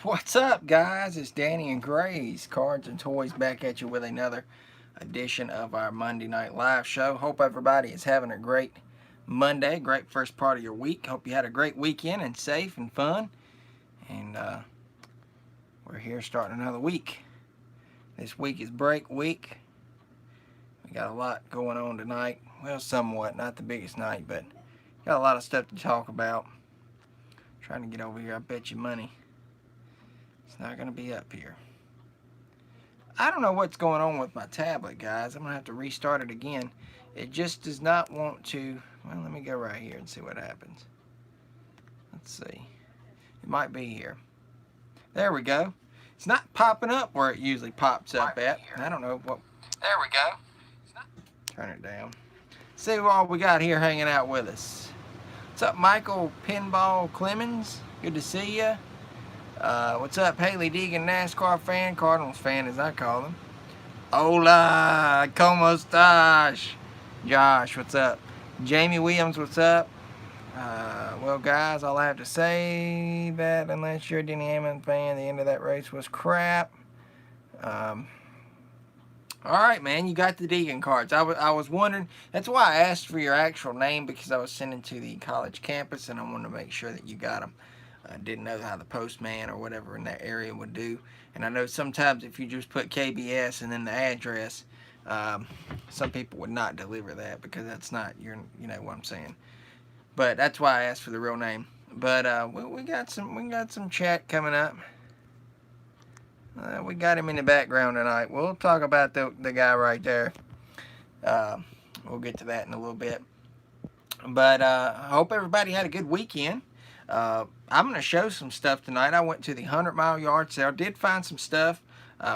What's up, guys? It's Danny and Gray's Cards and Toys back at you with another edition of our Monday Night Live show. Hope everybody is having a great Monday, great first part of your week. Hope you had a great weekend and safe and fun. And we're here starting another week. This week is break week. We got a lot going on tonight. Well, somewhat, not the biggest night, but got a lot of stuff to talk about. Trying to get over here, I bet you money. It's not going to be up here. I don't know what's going on with my tablet, guys. I'm going to have to restart it again. It just does not want to. Well, let me go right here and see what happens. Let's see. It might be here. There we go. It's not popping up where it usually pops up at. I don't know what. There we go. Turn it down. See what all we got here hanging out with us. What's up, Michael Pinball Clemens? Good to see you. What's up, Haley Deegan, NASCAR fan, Cardinals fan as I call him. Hola, ¿cómo estás? Josh, what's up? Jamie Williams, what's up? Well, guys, all I have to say that unless you're a Denny Hamlin fan, the end of that race was crap. All right, man, you got the Deegan cards. I was wondering, that's why I asked for your actual name, because I was sending to the college campus and I wanted to make sure that you got them. I didn't know how the postman or whatever in that area would do. And I know sometimes if you just put KBS and then the address, some people would not deliver that because that's not your, you know what I'm saying. But that's why I asked for the real name. But we got some chat coming up. We got him in the background tonight. We'll talk about the guy right there. We'll get to that in a little bit. But I hope everybody had a good weekend. I'm going to show some stuff tonight. I went to the 100-mile yard sale. Did find some stuff.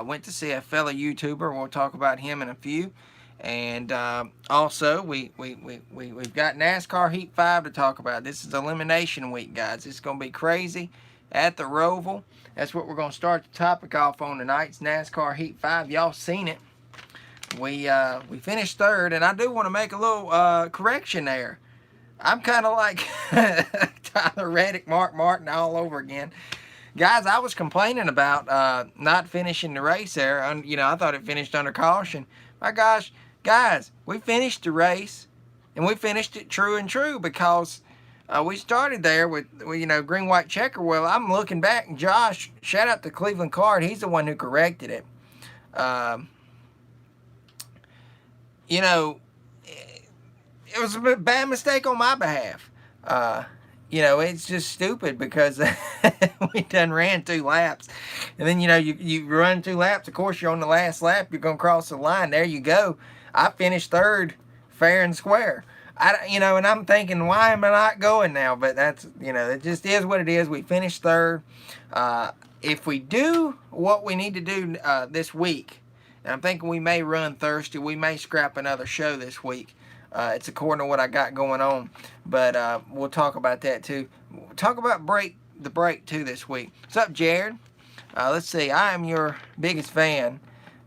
Went to see a fellow YouTuber. We'll talk about him in a few. And also, we've got NASCAR Heat 5 to talk about. This is Elimination Week, guys. It's going to be crazy at the Roval. That's what we're going to start the topic off on tonight. It's NASCAR Heat 5. Y'all seen it. We finished third, and I do want to make a little correction there. I'm kind of like Tyler Reddick, Mark Martin all over again. Guys, I was complaining about not finishing the race there. You know, I thought it finished under caution. My gosh, guys, we finished the race, and we finished it true and true because we started there with, you know, green, white checker. Well, I'm looking back, and Josh, shout out to Cleveland Card. He's the one who corrected it. You know, it was a bad mistake on my behalf. You know, it's just stupid because we done ran 2 laps. And then, you know, you run 2 laps. Of course, you're on the last lap. You're going to cross the line. There you go. I finished third, fair and square. You know, and I'm thinking, why am I not going now? But that's, you know, it just is what it is. We finished third. If we do what we need to do this week, and I'm thinking we may run Thursday. We may scrap another show this week. It's according to what I got going on. But we'll talk about that too. We'll talk about the break too this week. What's up, Jared? Let's see. I am your biggest fan.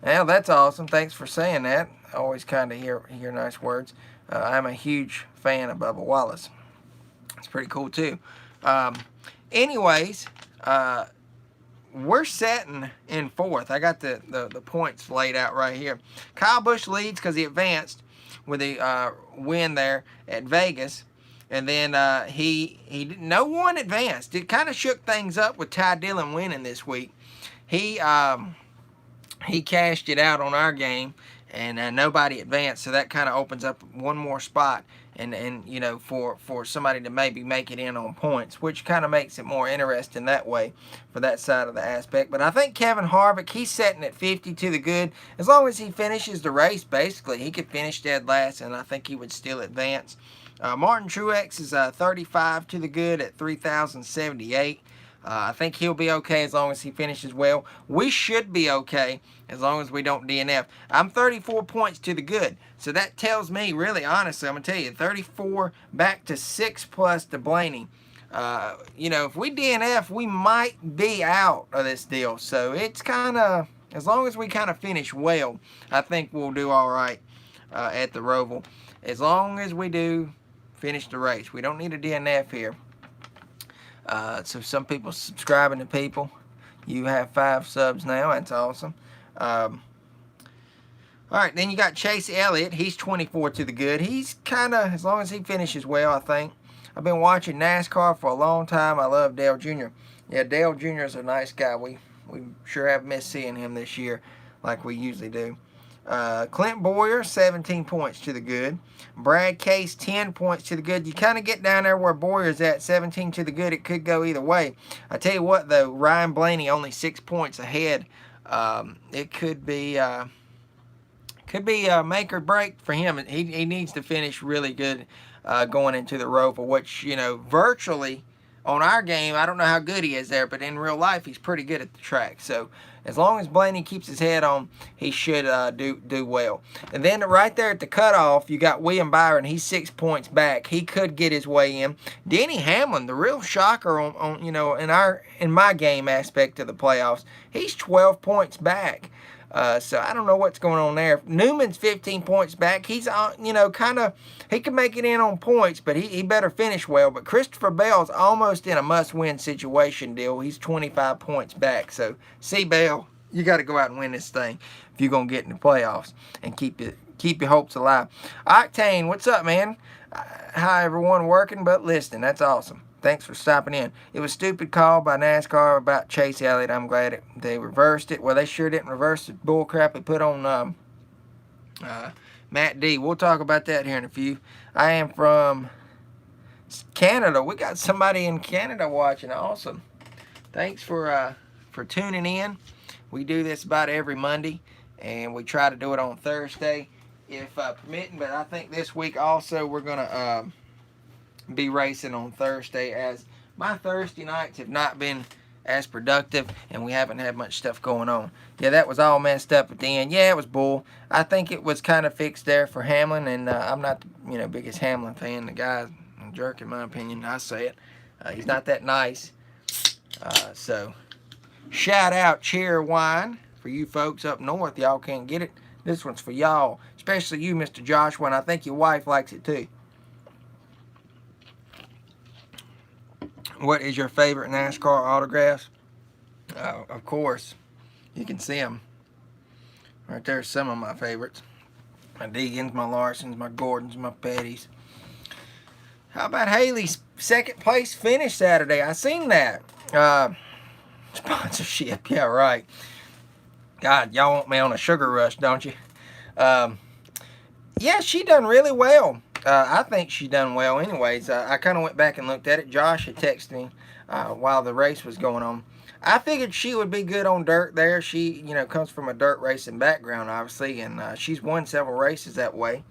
Well, that's awesome. Thanks for saying that. I always kind of hear nice words. I'm a huge fan of Bubba Wallace. It's pretty cool too. Anyways, we're setting in 4th. I got the points laid out right here. Kyle Busch leads because he advanced with a win there at Vegas. And then no one advanced. It kind of shook things up with Ty Dillon winning this week. He cashed it out on our game, and nobody advanced, so that kind of opens up one more spot, and you know, for somebody to maybe make it in on points, which kind of makes it more interesting that way for that side of the aspect. But I think Kevin Harvick, he's setting at 50 to the good. As long as he finishes the race, basically, he could finish dead last, and I think he would still advance. Martin Truex is 35 to the good at 3,078. I think he'll be okay as long as he finishes well. We should be okay as long as we don't DNF. I'm 34 points to the good. So that tells me, really, honestly, I'm going to tell you, 34 back to 6 plus to Blaney. You know, if we DNF, we might be out of this deal. So it's kind of, as long as we kind of finish well, I think we'll do all right at the Roval. As long as we do finish the race. We don't need a DNF here. So some people subscribing to people. You have 5 subs now. That's awesome. All right, then you got Chase Elliott. He's 24 to the good. He's kind of, as long as he finishes well, I think. I've been watching NASCAR for a long time. I love Dale Jr. Yeah, Dale Jr. is a nice guy. We sure have missed seeing him this year like we usually do. Clint Boyer, 17 points to the good. Brad Case, 10 points to the good. You kind of get down there where Boyer's at, 17 to the good. It could go either way. I tell you what, though, Ryan Blaney only 6 points ahead. It could be a make or break for him. He needs to finish really good going into the Roval, which, you know, virtually on our game, I don't know how good he is there, but in real life, he's pretty good at the track. So as long as Blaney keeps his head on, he should do well. And then right there at the cutoff, you got William Byron. He's 6 points back. He could get his way in. Denny Hamlin, the real shocker on you know, in my game aspect of the playoffs, he's 12 points back. So I don't know what's going on there. Newman's 15 points back. He's, you know, kind of, he can make it in on points, but he better finish well. But Christopher Bell's almost in a must-win situation deal. He's 25 points back. So, see, Bell, you got to go out and win this thing if you're going to get in the playoffs and keep your hopes alive. Octane, what's up, man? How everyone working but listening. That's awesome. Thanks for stopping in. It was a stupid call by NASCAR about Chase Elliott. I'm glad they reversed it. Well, they sure didn't reverse the bullcrap they put on Matt D. We'll talk about that here in a few. I am from Canada. We got somebody in Canada watching. Awesome. Thanks for tuning in. We do this about every Monday, and we try to do it on Thursday if permitting. But I think this week also we're going to be racing on Thursday, as my Thursday nights have not been as productive and we haven't had much stuff going on. Yeah, that was all messed up at the end. Yeah, it was bull. I think it was kind of fixed there for Hamlin, and I'm not the biggest Hamlin fan. The guy's a jerk in my opinion. I say it. He's not that nice. So shout out Cheer Wine for you folks up north. Y'all can't get it. This one's for y'all, especially you, Mr. Joshua, and I think your wife likes it too. What is your favorite NASCAR autographs? Of course, you can see them. Right there's some of my favorites. My Deegans, my Larsons, my Gordons, my Pettys. How about Haley's second place finish Saturday? I seen that. Sponsorship, yeah, right. God, y'all want me on a sugar rush, don't you? Yeah, she done really well. I think she done well anyways. I kind of went back and looked at it. Josh had texted me while the race was going on. I figured she would be good on dirt there. She, comes from a dirt racing background, obviously, and she's won several races that way.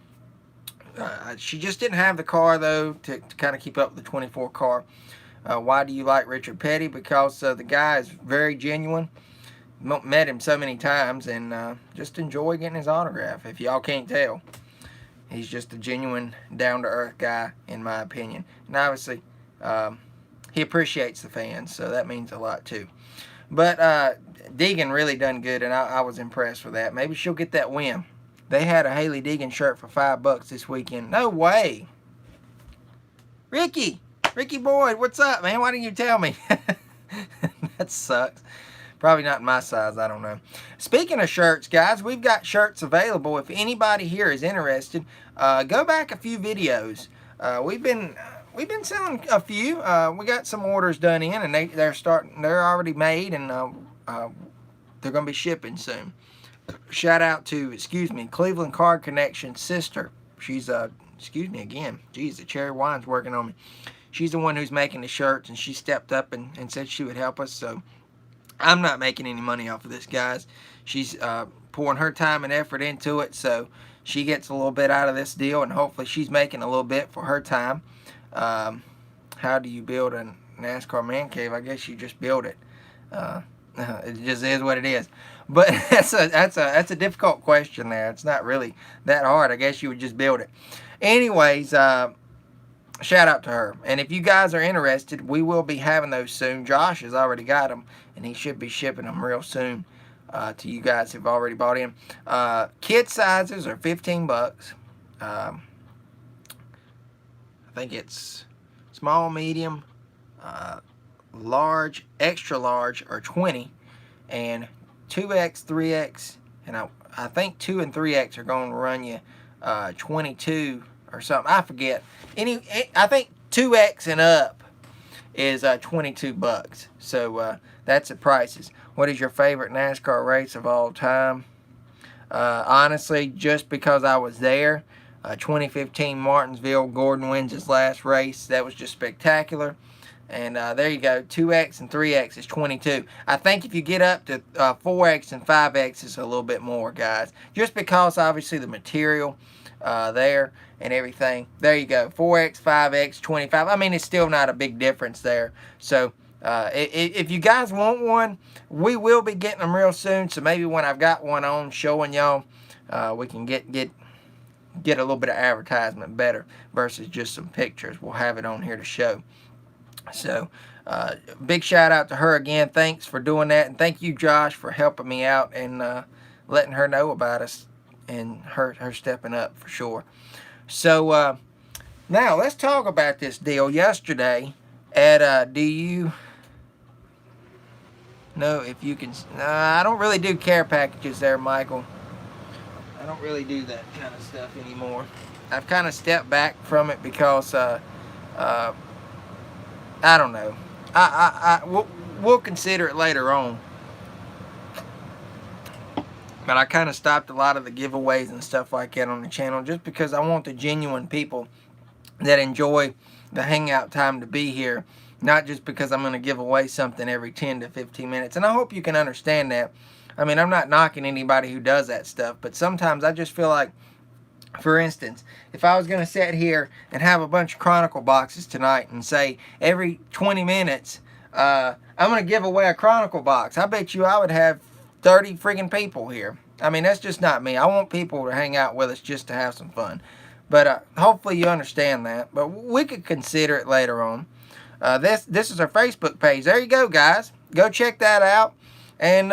She just didn't have the car, though, to kind of keep up with the 24 car. Why do you like Richard Petty? Because the guy is very genuine. Met him so many times, and just enjoy getting his autograph, if y'all can't tell. He's just a genuine, down-to-earth guy, in my opinion. And obviously, he appreciates the fans, so that means a lot, too. But Deegan really done good, and I was impressed with that. Maybe she'll get that win. They had a Haley Deegan shirt for $5 this weekend. No way. Ricky Boyd, what's up, man? Why didn't you tell me? That sucks. Probably not my size, I don't know. Speaking of shirts, guys, we've got shirts available. If anybody here is interested, go back a few videos. We've been selling a few. We got some orders done in, and they're already made, and they're going to be shipping soon. Shout out to, Cleveland Card Connection's sister. She's, excuse me again. Geez, the cherry wine's working on me. She's the one who's making the shirts, and she stepped up and said she would help us, so I'm not making any money off of this, guys. She's pouring her time and effort into it, so she gets a little bit out of this deal, and hopefully she's making a little bit for her time. How do you build a NASCAR man cave? I guess you just build it. It just is what it is. But that's a difficult question there. It's not really that hard. I guess you would just build it. Anyways, shout out to her. And if you guys are interested, we will be having those soon. Josh has already got them, and he should be shipping them real soon to you guys who've already bought in. Kid sizes are $15. I think it's small, medium, large, extra large are $20. and 2X, 3X, and I think 2 and 3X are going to run you 22 or something. I forget. I think 2X and up is $22. So that's the prices. What is your favorite NASCAR race of all time? Honestly, just because I was there, 2015 Martinsville, Gordon wins his last race. That was just spectacular. And there you go. 2X and 3X is 22. I think if you get up to 4X and 5X, it's a little bit more, guys. Just because, obviously, the material there and everything. There you go. 4X, 5X, 25. I mean, it's still not a big difference there. So, if you guys want one, we will be getting them real soon. So, maybe when I've got one on showing y'all, we can get a little bit of advertisement better versus just some pictures. We'll have it on here to show. So, big shout out to her again. Thanks for doing that. And thank you, Josh, for helping me out and letting her know about us and her stepping up for sure. So, now let's talk about this deal yesterday at, do you know if you can, I don't really do care packages there, Michael. I don't really do that kind of stuff anymore. I've kind of stepped back from it because, I don't know. We'll consider it later on. But I kind of stopped a lot of the giveaways and stuff like that on the channel just because I want the genuine people that enjoy the hangout time to be here. Not just because I'm going to give away something every 10 to 15 minutes. And I hope you can understand that. I mean, I'm not knocking anybody who does that stuff. But sometimes I just feel like, for instance, if I was going to sit here and have a bunch of Chronicle boxes tonight and say every 20 minutes, I'm going to give away a Chronicle box, I bet you I would have 30 friggin' people here. I mean, that's just not me. I want people to hang out with us just to have some fun. But hopefully you understand that. But we could consider it later on. This is our Facebook page. There you go, guys. Go check that out. And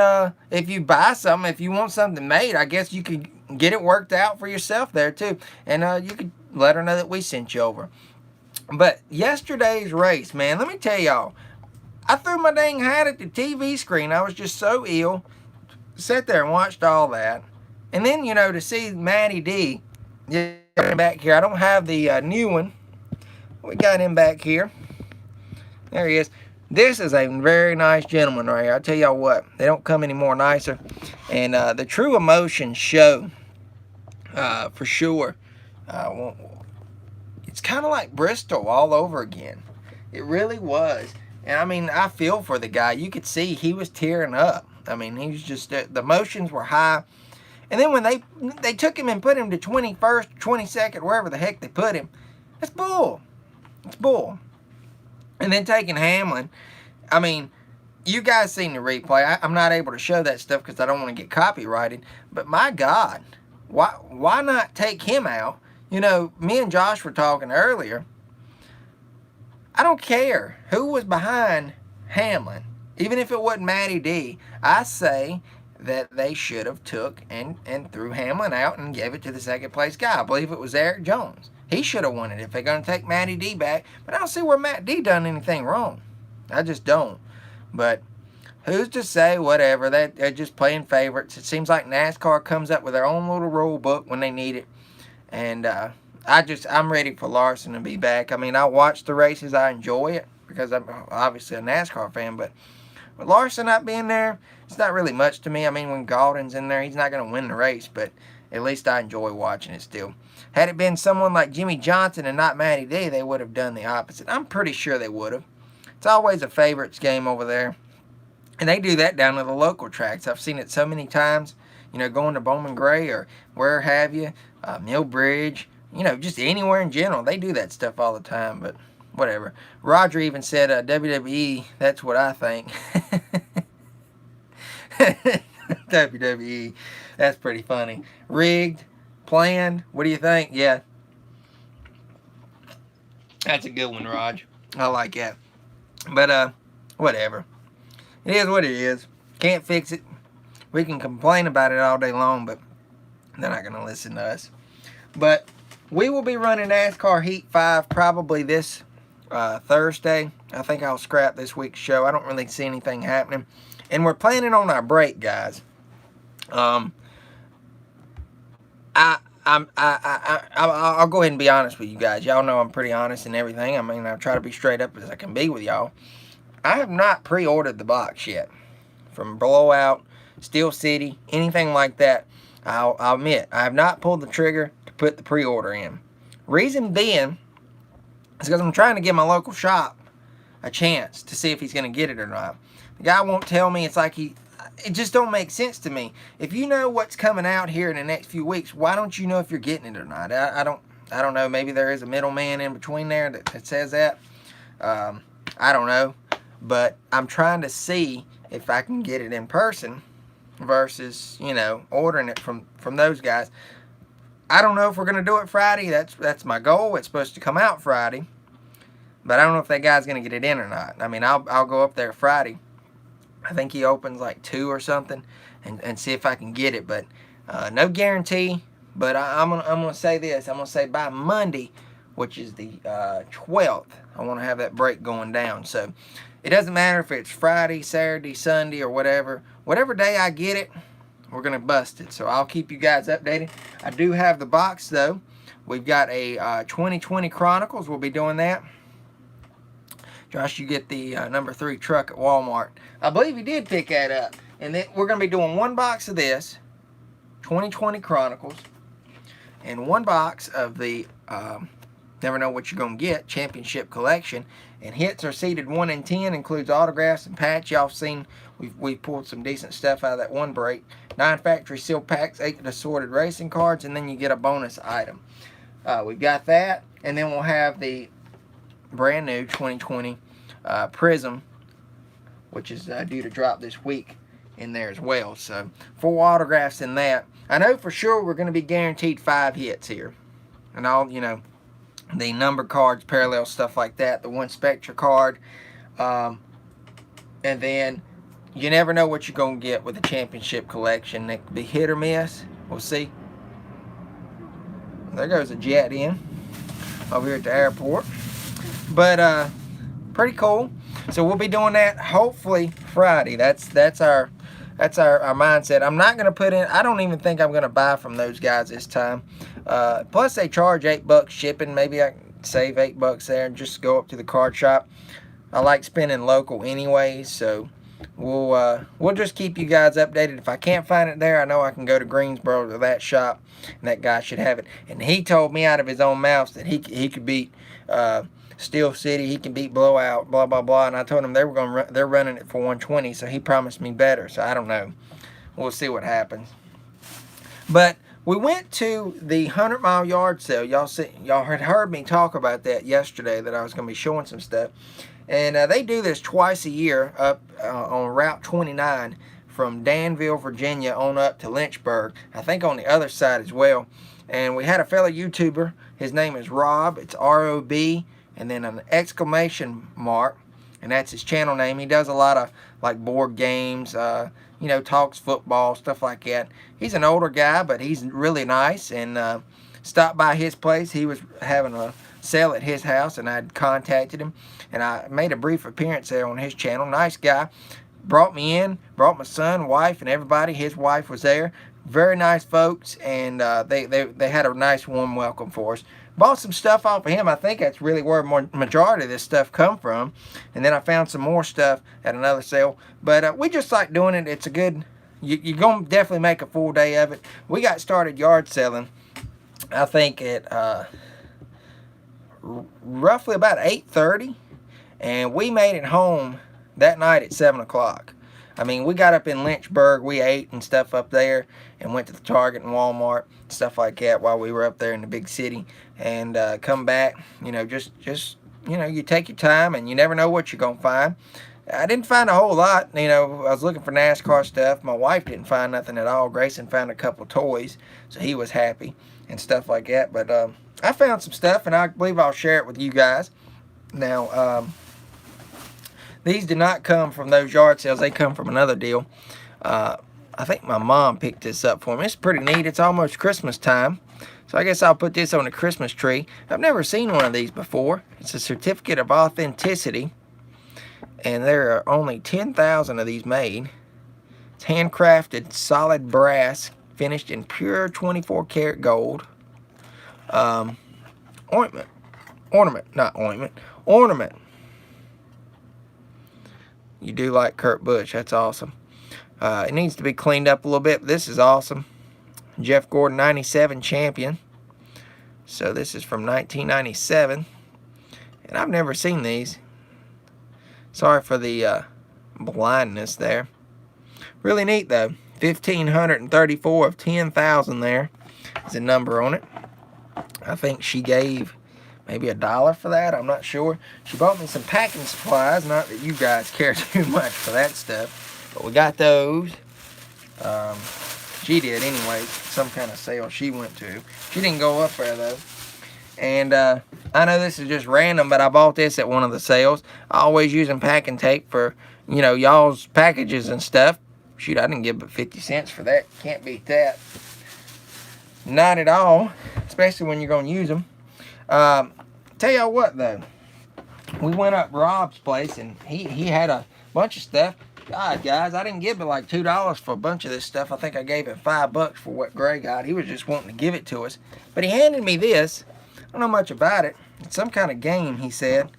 if you buy something, if you want something made, I guess you could get it worked out for yourself there too. And you could let her know that we sent you over. But yesterday's race, man, let me tell y'all, I threw my dang hat at the TV screen. I was just so ill. Sat there and watched all that. And then, you know, to see Matty D back here. I don't have the new one. We got him back here. There he is. This is a very nice gentleman right here. I tell y'all what, they don't come any more nicer. And the True Emotion show, for sure, it's kind of like Bristol all over again. It really was. And I mean, I feel for the guy. You could see he was tearing up. I mean, he was just, the emotions were high. And then when they took him and put him to 21st, 22nd, wherever the heck they put him, that's bull. It's bull. And then taking Hamlin, I mean, you guys seen the replay. I'm not able to show that stuff because I don't want to get copyrighted. But my God, why not take him out? You know, me and Josh were talking earlier. I don't care who was behind Hamlin. Even if it wasn't Matty D, I say that they should have took and threw Hamlin out and gave it to the second place guy. I believe it was Eric Jones. He should have won it if they're going to take Matty D back. But I don't see where Matt D done anything wrong. I just don't. But who's to say whatever? They're just playing favorites. It seems like NASCAR comes up with their own little rule book when they need it. And I'm ready for Larson to be back. I mean, I watch the races. I enjoy it because I'm obviously a NASCAR fan. But with Larson not being there, it's not really much to me. I mean, when Gaulden's in there, he's not going to win the race. But at least I enjoy watching it still. Had it been someone like Jimmy Johnson and not Matty D, they would have done the opposite. I'm pretty sure they would have. It's always a favorites game over there. And they do that down to the local tracks. I've seen it so many times. You know, going to Bowman Gray or where have you, Mill Bridge. You know, just anywhere in general. They do that stuff all the time, but whatever. Roger even said WWE, that's what I think. WWE, that's pretty funny. Rigged, planned, what do you think? Yeah. That's a good one, Raj. I like that. But, whatever. It is what it is. Can't fix it. We can complain about it all day long, but they're not going to listen to us. But we will be running NASCAR Heat 5 probably this Thursday. I think I'll scrap this week's show. I don't really see anything happening. And we're planning on our break, guys. I'll go ahead and be honest with you guys. Y'all know I'm pretty honest and everything. I mean, I try to be straight up as I can be with y'all. I have not pre-ordered the box yet. From Blowout, Steel City, anything like that. I'll admit, I have not pulled the trigger to put the pre-order in. Reason being is because I'm trying to give my local shop a chance to see if he's going to get it or not. The guy won't tell me. It's like it just don't make sense to me. If you know what's coming out here in the next few weeks, why don't you know if you're getting it or not? I don't know. Maybe there is a middleman in between there that says that. I don't know. But I'm trying to see if I can get it in person versus, you know, ordering it from those guys. I don't know if we're going to do it Friday. That's my goal. It's supposed to come out Friday. But I don't know if that guy's going to get it in or not. I mean, I'll go up there Friday. I think he opens like 2 or something and see if I can get it. But no guarantee. But I'm gonna say this. I'm going to say by Monday, which is the 12th, I want to have that break going down. So it doesn't matter if it's Friday, Saturday, Sunday, or whatever. Whatever day I get it, we're going to bust it. So I'll keep you guys updated. I do have the box, though. We've got a 2020 Chronicles. We'll be doing that. Josh, you get the number 3 truck at Walmart. I believe he did pick that up. And then we're going to be doing 1 box of this, 2020 Chronicles, and 1 box of the Never Know What You're Going to Get Championship Collection. And hits are seeded 1 in 10, includes autographs and patch. Y'all seen we pulled some decent stuff out of that one break. 9 factory seal packs, 8 assorted racing cards, and then you get a bonus item. We've got that, and then we'll have the brand new 2020 Prism, which is due to drop this week in there as well. So 4 autographs in that. I know for sure we're going to be guaranteed 5 hits here, and all, you know, the number cards, parallel stuff like that, the 1 Spectra card, and then you never know what you're going to get with the championship collection. It could be hit or miss. We'll see. There goes a jet in over here at the airport. But pretty cool. So we'll be doing that hopefully Friday. That's our mindset. I'm not going to put in, I don't even think I'm going to buy from those guys this time. Plus they charge $8 shipping. Maybe I can save $8 there and just go up to the card shop. I like spending local anyways, so we'll just keep you guys updated. If I can't find it there, I know I can go to Greensboro to that shop, and that guy should have it. And he told me out of his own mouth that he could beat Steel City, he can beat Blowout, blah blah blah. And I told him they're running it for 120, so he promised me better. So I don't know. We'll see what happens. But we went to the 100-mile yard sale. Y'all had heard me talk about that yesterday, that I was going to be showing some stuff. And they do this twice a year up on Route 29 from Danville, Virginia on up to Lynchburg. I think on the other side as well. And we had a fellow YouTuber. His name is Rob. It's R-O-B and then an exclamation mark. And that's his channel name. He does a lot of like board games, you know, talks football, stuff like that. He's an older guy, but he's really nice. And stopped by his place. He was having a sale at his house, and I contacted him. And I made a brief appearance there on his channel. Nice guy. Brought me in, brought my son, wife, and everybody. His wife was there. Very nice folks, and they had a nice warm welcome for us. Bought some stuff off of him. I think that's really where majority of this stuff come from. And then I found some more stuff at another sale. But we just like doing it. It's a good, you're going to definitely make a full day of it. We got started yard selling, I think, at roughly about 8:30. And we made it home that night at 7 o'clock. I mean, we got up in Lynchburg, we ate and stuff up there, and went to the Target and Walmart, stuff like that, while we were up there in the big city, and come back. You know, just you know, you take your time, and you never know what you're gonna find. I didn't find a whole lot. You know, I was looking for NASCAR stuff. My wife didn't find nothing at all. Grayson found a couple toys, so he was happy and stuff like that. But I found some stuff, and I believe I'll share it with you guys. Now, these did not come from those yard sales. They come from another deal. I think my mom picked this up for me. It's pretty neat. It's almost Christmas time. So I guess I'll put this on the Christmas tree. I've never seen one of these before. It's a certificate of authenticity. And there are only 10,000 of these made. It's handcrafted solid brass, finished in pure 24 karat gold. Ornament. You do like Kurt Busch. That's awesome. It needs to be cleaned up a little bit, but this is awesome. Jeff Gordon 97 champion. So this is from 1997. And I've never seen these. Sorry for the blindness there. Really neat though. 1,534 of 10,000 there is a number on it. I think she gave maybe $1 for that. I'm not sure. She bought me some packing supplies. Not that you guys care too much for that stuff. But we got those. She did anyway. Some kind of sale she went to. She didn't go up there though. And I know this is just random, but I bought this at one of the sales. I always using packing tape for, you know, y'all's packages and stuff. Shoot, I didn't give but 50 cents for that. Can't beat that. Not at all. Especially when you're going to use them. Tell y'all what, though. We went up Rob's place, and he had a bunch of stuff. God, guys, I didn't give it like $2 for a bunch of this stuff. I think I gave it $5 for what Gray got. He was just wanting to give it to us. But he handed me this. I don't know much about it. It's some kind of game, he said,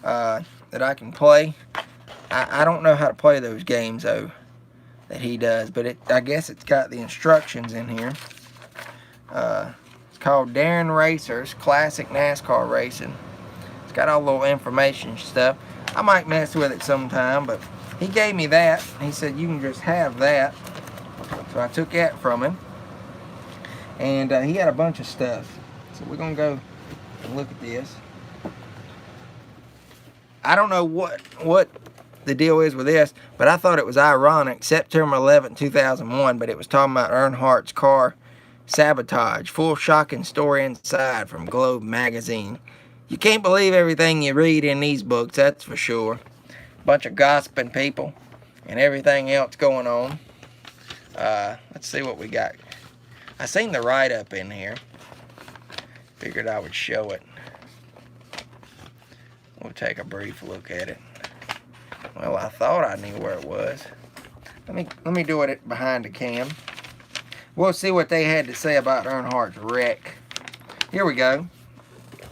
that I can play. I don't know how to play those games, though, that he does. But I guess it's got the instructions in here. It's called Darren Racers Classic NASCAR Racing. It's got all the little information stuff. I might mess with it sometime, but he gave me that. He said you can just have that. So I took that from him. And he had a bunch of stuff. So we're going to go and look at this. I don't know what the deal is with this, but I thought it was ironic. September 11, 2001, but it was talking about Earnhardt's car sabotage. Full shocking story inside from Globe magazine. You can't believe everything you read in these books, that's for sure. Bunch of gossiping people and everything else going on. Let's see what we got. I seen the write-up in here. Figured I would show it. We'll take a brief look at it. Well, I thought I knew where it was. Let me do it behind the cam. We'll see what they had to say about Earnhardt's wreck. Here we go.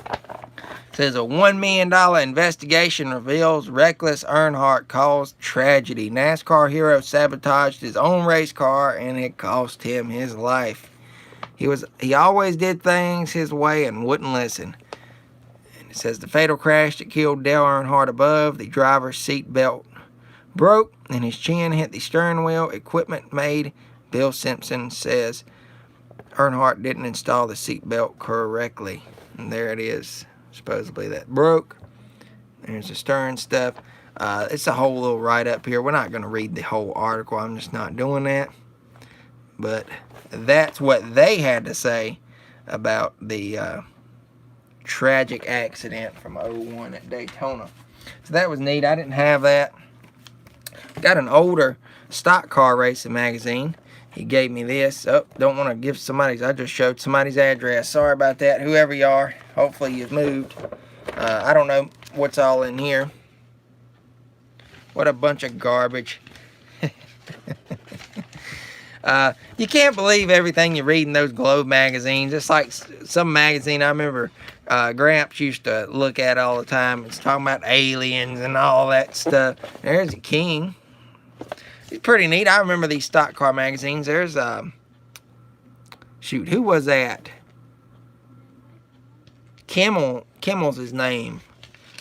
It says a $1 million investigation reveals reckless Earnhardt caused tragedy. NASCAR hero sabotaged his own race car and it cost him his life. He always did things his way and wouldn't listen. And it says the fatal crash that killed Dale Earnhardt above, the driver's seat belt broke and his chin hit the steering wheel. Equipment made. Bill Simpson says Earnhardt didn't install the seat belt correctly. And there it is. Supposedly that broke. There's the stern stuff. It's a whole little write-up here. We're not going to read the whole article. I'm just not doing that. But that's what they had to say about the tragic accident from '01 at Daytona. So that was neat. I didn't have that. Got an older stock car racing magazine. He gave me this. Oh, don't want to give somebody's. I just showed somebody's address. Sorry about that. Whoever you are. Hopefully you've moved. I don't know what's all in here. What a bunch of garbage. You can't believe everything you read in those Globe magazines. It's like some magazine I remember Gramps used to look at all the time. It's talking about aliens and all that stuff. There's a King. It's pretty neat. I remember these stock car magazines. There's, shoot, who was that? Kimmel's his name.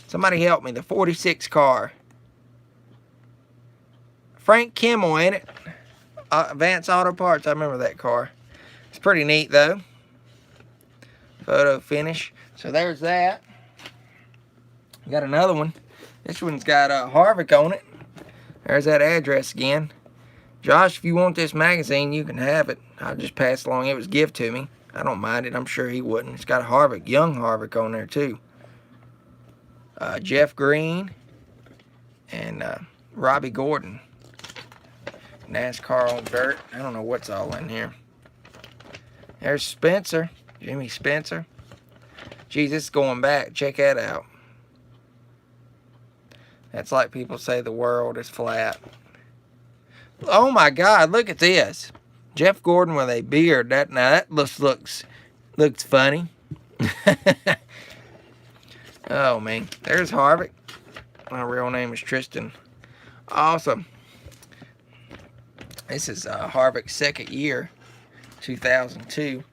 Somebody help me. The 46 car. Frank Kimmel, ain't it? Advance Auto Parts. I remember that car. It's pretty neat, though. Photo finish. So there's that. Got another one. This one's got Harvick on it. There's that address again. Josh, if you want this magazine, you can have it. I'll just pass it along. It was gift to me. I don't mind it. I'm sure he wouldn't. It's got Harvick, young Harvick on there, too. Jeff Green and Robbie Gordon. NASCAR on dirt. I don't know what's all in here. There's Spencer. Jimmy Spencer. Geez, it's going back. Check that out. That's like people say the world is flat. Oh my God, look at this. Jeff Gordon with a beard. Now that looks funny. Oh man, there's Harvick. My real name is Tristan. Awesome. This is Harvick's second year, 2002.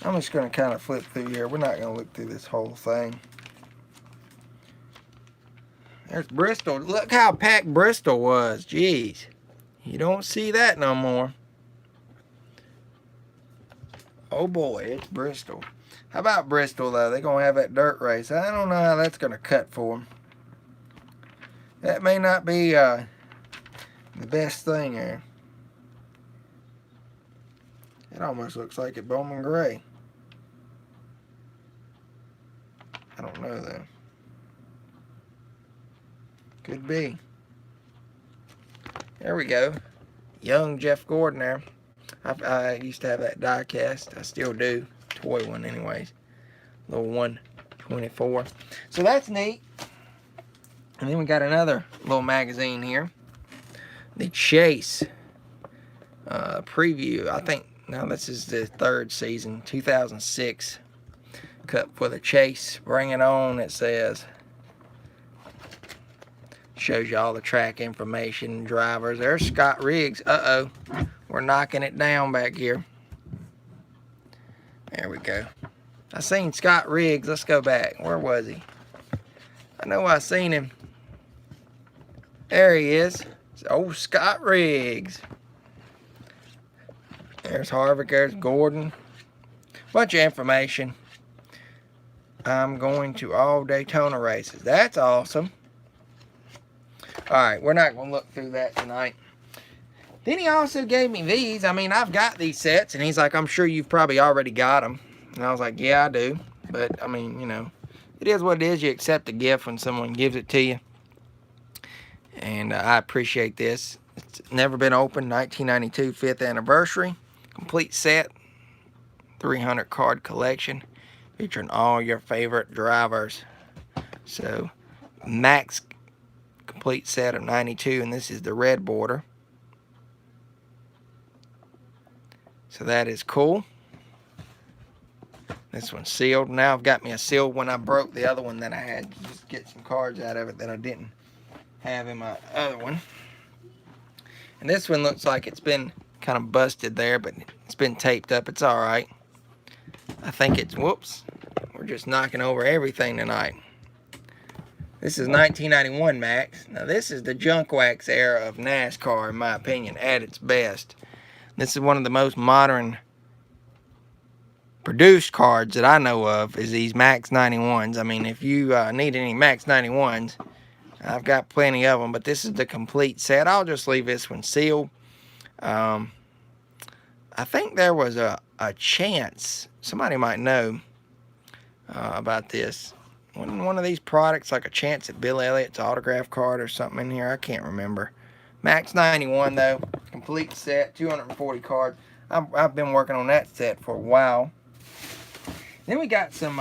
I'm just going to kind of flip through here. We're not going to look through this whole thing. There's Bristol. Look how packed Bristol was. Jeez. You don't see that no more. Oh boy, it's Bristol. How about Bristol, though? They're going to have that dirt race. I don't know how that's going to cut for them. That may not be the best thing there. It almost looks like it Bowman Gray. I don't know, though. Could be. There we go. Young Jeff Gordon there. I used to have that die cast. I still do. Toy one anyways. Little 124. So that's neat. And then we got another little magazine here. The Chase preview. I think now this is the third season. 2006. Cup for the Chase. Bring it on, it says. Shows you all the track information, drivers. There's Scott Riggs. Uh-oh. We're knocking it down back here. There we go. I seen Scott Riggs. Let's go back. Where was he? I know I seen him. There he is. Oh, Scott Riggs. There's Harvick. There's Gordon. Bunch of information. I'm going to all Daytona races. That's awesome. Alright, we're not going to look through that tonight. Then he also gave me these. I mean, I've got these sets, and he's like, I'm sure you've probably already got them. And I was like, yeah, I do. But, I mean, you know, it is what it is. You accept a gift when someone gives it to you. And I appreciate this. It's never been opened. 1992, 5th anniversary. Complete set. 300 card collection. Featuring all your favorite drivers. So, Max complete set of 92, and this is the red border. So that is cool. This one's sealed. Now I've got me a sealed one. I broke the other one that I had to just get some cards out of it that I didn't have in my other one. And this one looks like it's been kind of busted there, but it's been taped up. It's alright. I think it's, whoops, we're just knocking over everything tonight. This is 1991 Max. Now this is the junk wax era of NASCAR, in my opinion, at its best. This is one of the most modern produced cards that I know of, is these Max 91s. I mean, if you need any Max 91s, I've got plenty of them, but this is the complete set. I'll just leave this one sealed. I think there was a chance, somebody might know about this. One of these products, like a chance at Bill Elliott's autograph card or something in here. I can't remember. Max 91 though, complete set, 240 cards. I've been working on that set for a while. Then we got some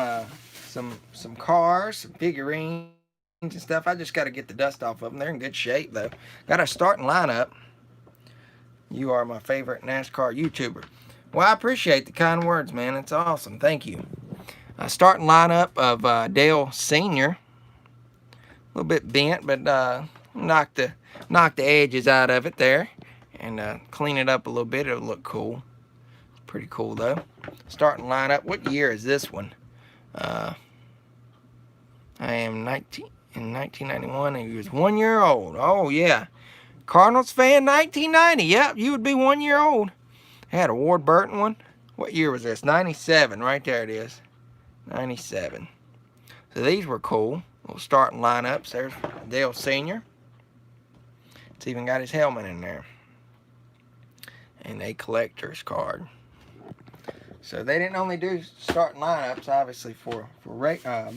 cars, some figurines and stuff. I just got to get the dust off of them. They're in good shape though. Got our starting lineup. You are my favorite NASCAR YouTuber. Well, I appreciate the kind words, man. It's awesome. Thank you. Starting lineup of Dale Sr. A little bit bent, but knock the edges out of it there and clean it up a little bit. It'll look cool. Pretty cool though. Starting lineup. What year is this one? I am in 1991, and he was 1 year old. Oh yeah, Cardinals fan, 1990. Yep, you would be 1 year old. I had a Ward Burton one. What year was this? 97. Right there it is. 97. So these were cool. Little starting lineups. There's Dale Sr. It's even got his helmet in there. And a collector's card. So they didn't only do starting lineups, obviously, for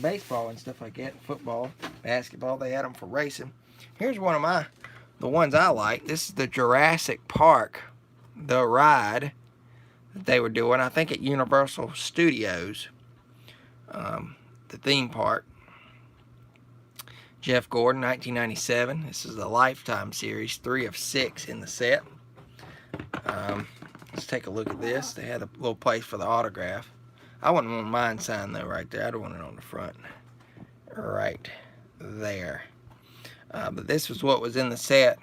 baseball and stuff like that. Football, basketball, they had them for racing. Here's one of the ones I like. This is the Jurassic Park, the ride that they were doing, I think at Universal Studios. The theme park. Jeff Gordon, 1997. This is the Lifetime series, 3 of 6 in the set. Let's take a look at this. They had a little place for the autograph. I wouldn't want mine signed though right there. I'd want it on the front. Right there. But this was what was in the set.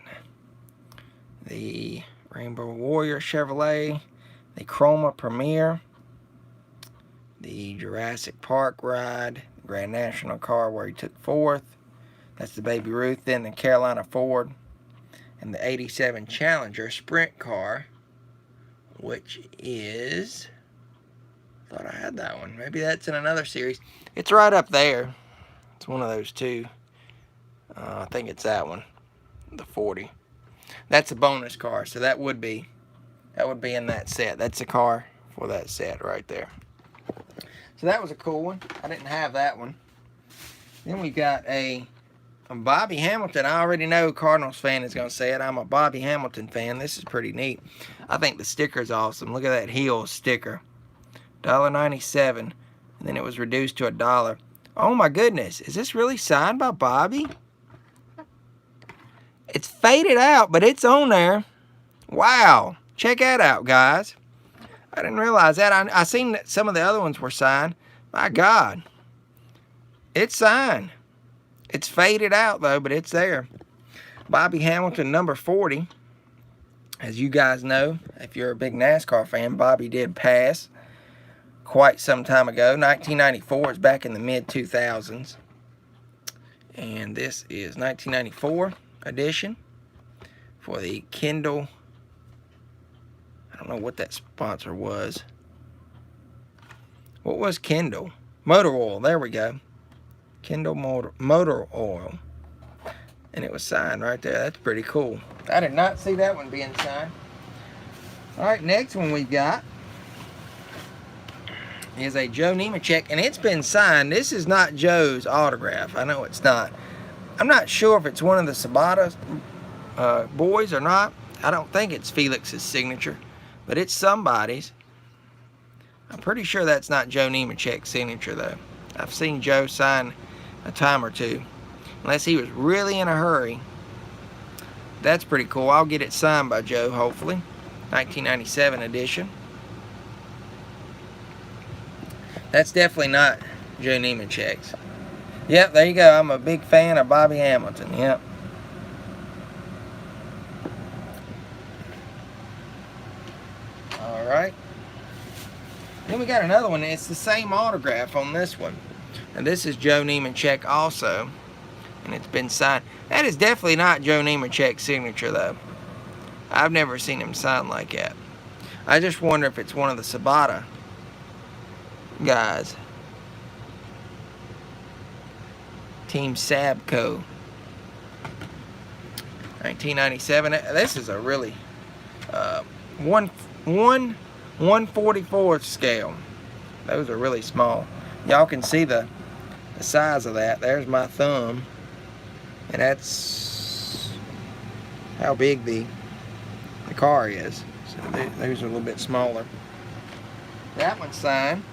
The Rainbow Warrior Chevrolet, the Chroma Premier, the Jurassic Park ride, Grand National car where he took 4th. That's the Baby Ruth. Then the Carolina Ford, and the 87 Challenger Sprint car, which is, I thought I had that one. Maybe that's in another series. It's right up there. It's one of those two. I think it's that one, the 40. That's a bonus car, so that would be in that set. That's a car for that set right there. So that was a cool one. I didn't have that one. Then we got a Bobby Hamilton. I already know Cardinals fan is going to say it. I'm a Bobby Hamilton fan. This is pretty neat. I think the sticker is awesome. Look at that heel sticker. $1.97. And then it was reduced to $1. Oh my goodness. Is this really signed by Bobby? It's faded out, but it's on there. Wow. Check that out, guys. I didn't realize that. I seen that some of the other ones were signed. My God. It's signed. It's faded out, though, but it's there. Bobby Hamilton, number 40. As you guys know, if you're a big NASCAR fan, Bobby did pass quite some time ago. 1994 is back in the mid-2000s. And this is 1994 edition for the Kendall. I don't know what that sponsor was. What was Kendall? Motor Oil. There we go. Kendall Motor Oil. And it was signed right there. That's pretty cool. I did not see that one being signed. Alright, next one we got is a Joe Nemechek, and it's been signed. This is not Joe's autograph. I know it's not. I'm not sure if it's one of the Sabata boys or not. I don't think it's Felix's signature, but it's somebody's. I'm pretty sure that's not Joe Nemechek's signature, though. I've seen Joe sign a time or two, unless he was really in a hurry. That's pretty cool. I'll get it signed by Joe, hopefully. 1997 edition. That's definitely not Joe Nemechek's. Yep, there you go. I'm a big fan of Bobby Hamilton. Yep. Alright. Then we got another one. It's the same autograph on this one. And this is Joe Nemechek also. And it's been signed. That is definitely not Joe Nemechek's signature, though. I've never seen him sign like that. I just wonder if it's one of the Sabata guys. Team Sabco. 1997. This is a really 1/144th scale. Those are really small. Y'all can see the size of that. There's my thumb. And that's how big the car is. So those are a little bit smaller. That one's signed.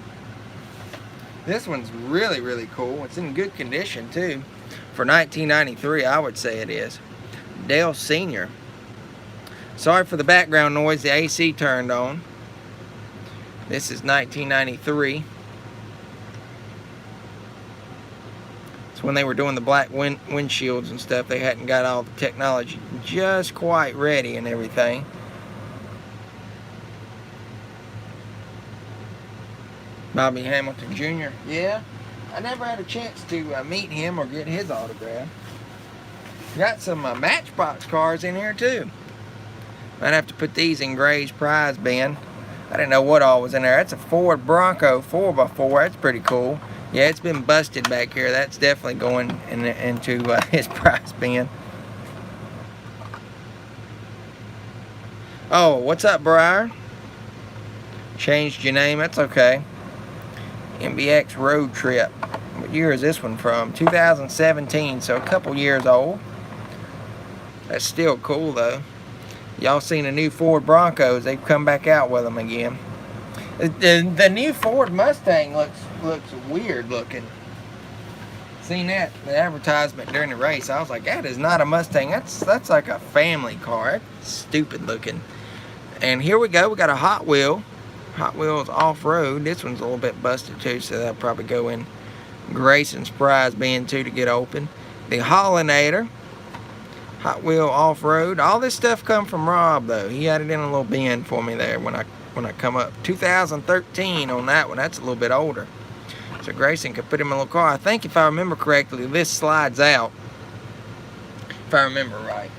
This one's really, really cool. It's in good condition, too. For 1993, I would say it is. Dale Sr. Sorry for the background noise. The AC turned on. This is 1993. It's when they were doing the black windshields and stuff. They hadn't got all the technology just quite ready and everything. Bobby Hamilton Jr. Yeah, I never had a chance to meet him or get his autograph. Got some Matchbox cars in here too. Might have to put these in Gray's prize bin. I didn't know what all was in there. That's a Ford Bronco 4x4. That's pretty cool. Yeah, it's been busted back here. That's definitely going into his prize bin. Oh, what's up, Byron? Changed your name. That's okay. MBX Road Trip. What year is this one from? 2017, so a couple years old. That's still cool, though. Y'all seen the new Ford Broncos? They've come back out with them again. The new Ford Mustang looks weird looking. Seen that, the advertisement during the race. I was like, that is not a Mustang. That's like a family car. It's stupid looking. And here we go. We got a Hot Wheels off-road. This one's a little bit busted too, so that'll probably go in Grayson's prize bin too to get open. The Hollinator Hot Wheel off-road. All this stuff come from Rob though. He had it in a little bin for me there when I come up. 2013 on that one. That's a little bit older. So Grayson could put him in a little car. I think if I remember correctly, this slides out. If I remember right.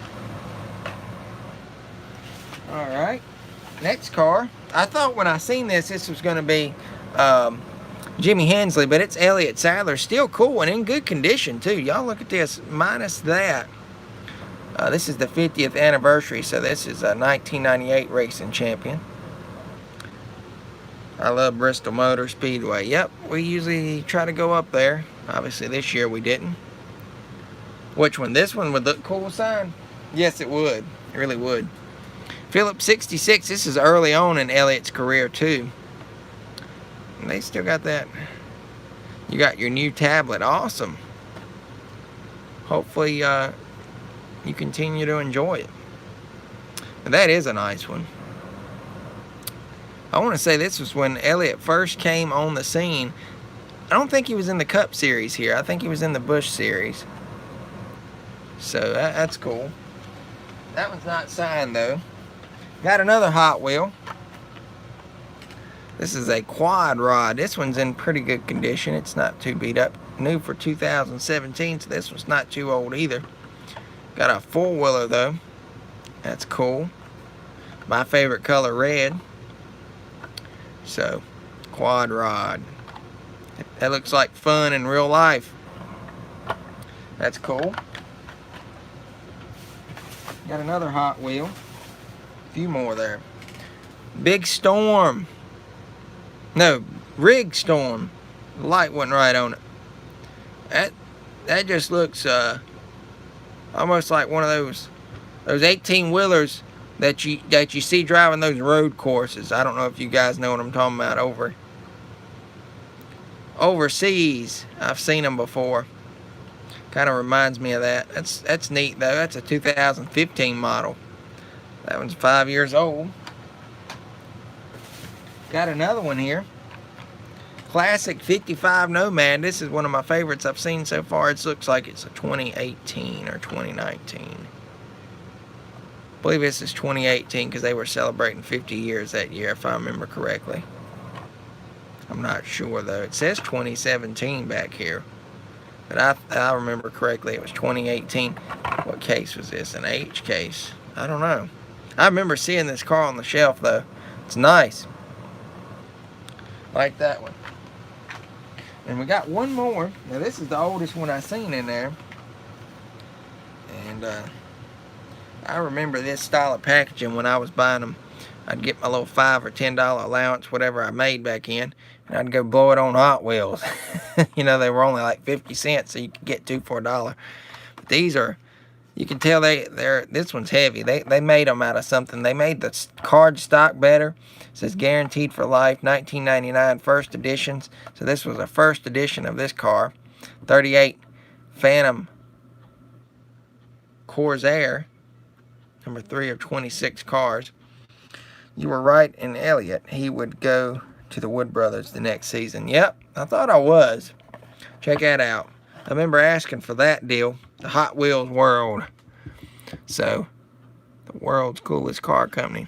Alright. Next car. I thought when I seen this was going to be Jimmy Hensley, but it's Elliott Sadler. Still cool and in good condition too. Y'all look at this. Minus that. This is the 50th anniversary, so this is a 1998 racing champion. I love Bristol Motor Speedway. Yep, we usually try to go up there. Obviously this year we didn't. Which one? This one would look cool, sign? Yes, it would. It really would. Phillips 66. This is early on in Elliott's career too. And they still got that. You got your new tablet. Awesome. Hopefully you continue to enjoy it. And that is a nice one. I want to say this was when Elliott first came on the scene. I don't think he was in the Cup Series here. I think he was in the Busch Series. So that's cool. That one's not signed though. Got another Hot Wheel. This is a quad rod. This one's in pretty good condition. It's not too beat up. New for 2017, so this one's not too old either. Got a four-wheeler though. That's cool. My favorite color, red. So, quad rod. That looks like fun in real life. That's cool. Got another Hot Wheel. A few more there. Big Storm. No, Rig Storm. The light wasn't right on it. That just looks almost like one of those 18-wheelers that you see driving those road courses. I don't know if you guys know what I'm talking about overseas. I've seen them before. Kind of reminds me of that. That's neat though. That's a 2015 model. That one's 5 years old. Got another one here. Classic 55 Nomad. This is one of my favorites I've seen so far. It looks like it's a 2018 or 2019. I believe this is 2018 because they were celebrating 50 years that year, if I remember correctly. I'm not sure though. It says 2017 back here, but I remember correctly it was 2018. What case was this? An H case? I don't know. I remember seeing this car on the shelf though. It's nice. Like that one. And we got one more. Now this is the oldest one I seen in there. And I remember this style of packaging when I was buying them. I'd get my little $5 or $10 allowance, whatever I made back in, and I'd go blow it on Hot Wheels. You know, they were only like 50 cents, so you could get two for $1. But these are, you can tell this one's heavy. They made them out of something. They made the card stock better. It says guaranteed for life, 1999 first editions. So this was a first edition of this car. 38 Phantom Corsair, number 3 of 26 cars. You were right in Elliott. He would go to the Wood Brothers the next season. Yep, I thought I was. Check that out. I remember asking for that deal. The Hot Wheels World. So, the world's coolest car company.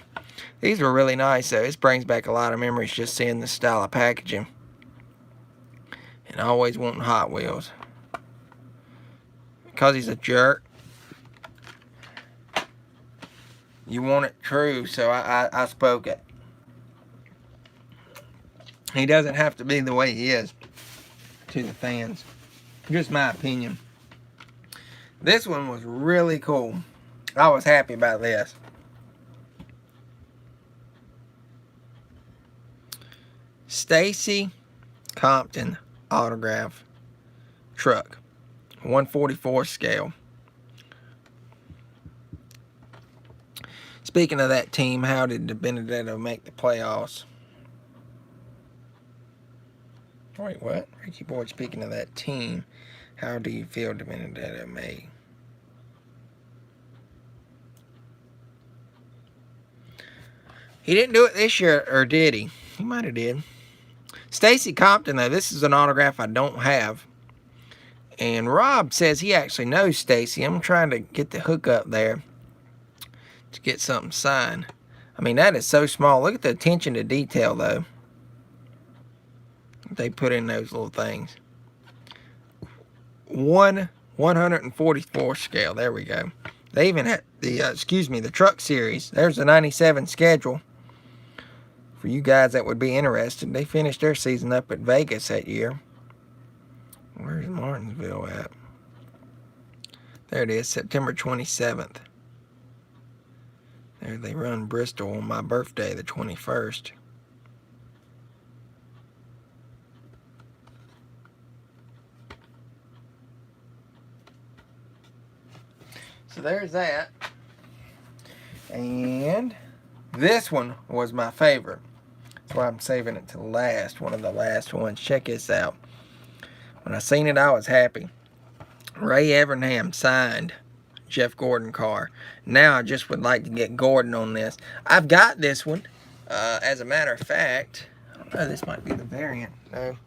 These were really nice though. This brings back a lot of memories just seeing this style of packaging. And always wanting Hot Wheels. Because he's a jerk. You want it true, so I spoke it. He doesn't have to be the way he is to the fans. Just my opinion. This one was really cool. I was happy about this. Stacy Compton autograph truck. 144 scale. Speaking of that team, how did the Benedetto make the playoffs? Wait, what? Richie Boyd, speaking of that team, how do you feel the Benedetto made? He didn't do it this year, or did he? He might have did. Stacy Compton, though, this is an autograph I don't have. And Rob says he actually knows Stacy. I'm trying to get the hook up there to get something signed. I mean, that is so small. Look at the attention to detail, though. They put in those little things. 1/144 scale. There we go. They even had the, the Truck Series. There's the 97 schedule. For you guys that would be interested, they finished their season up at Vegas that year. Where's Martinsville at? There it is, September 27th. There they run Bristol on my birthday, the 21st. So there's that. And this one was my favorite. That's why I'm saving it to last. One of the last ones. Check this out. When I seen it, I was happy. Ray Evernham signed Jeff Gordon car. Now I just would like to get Gordon on this. I've got this one. As a matter of fact, I don't know, this might be the variant. No,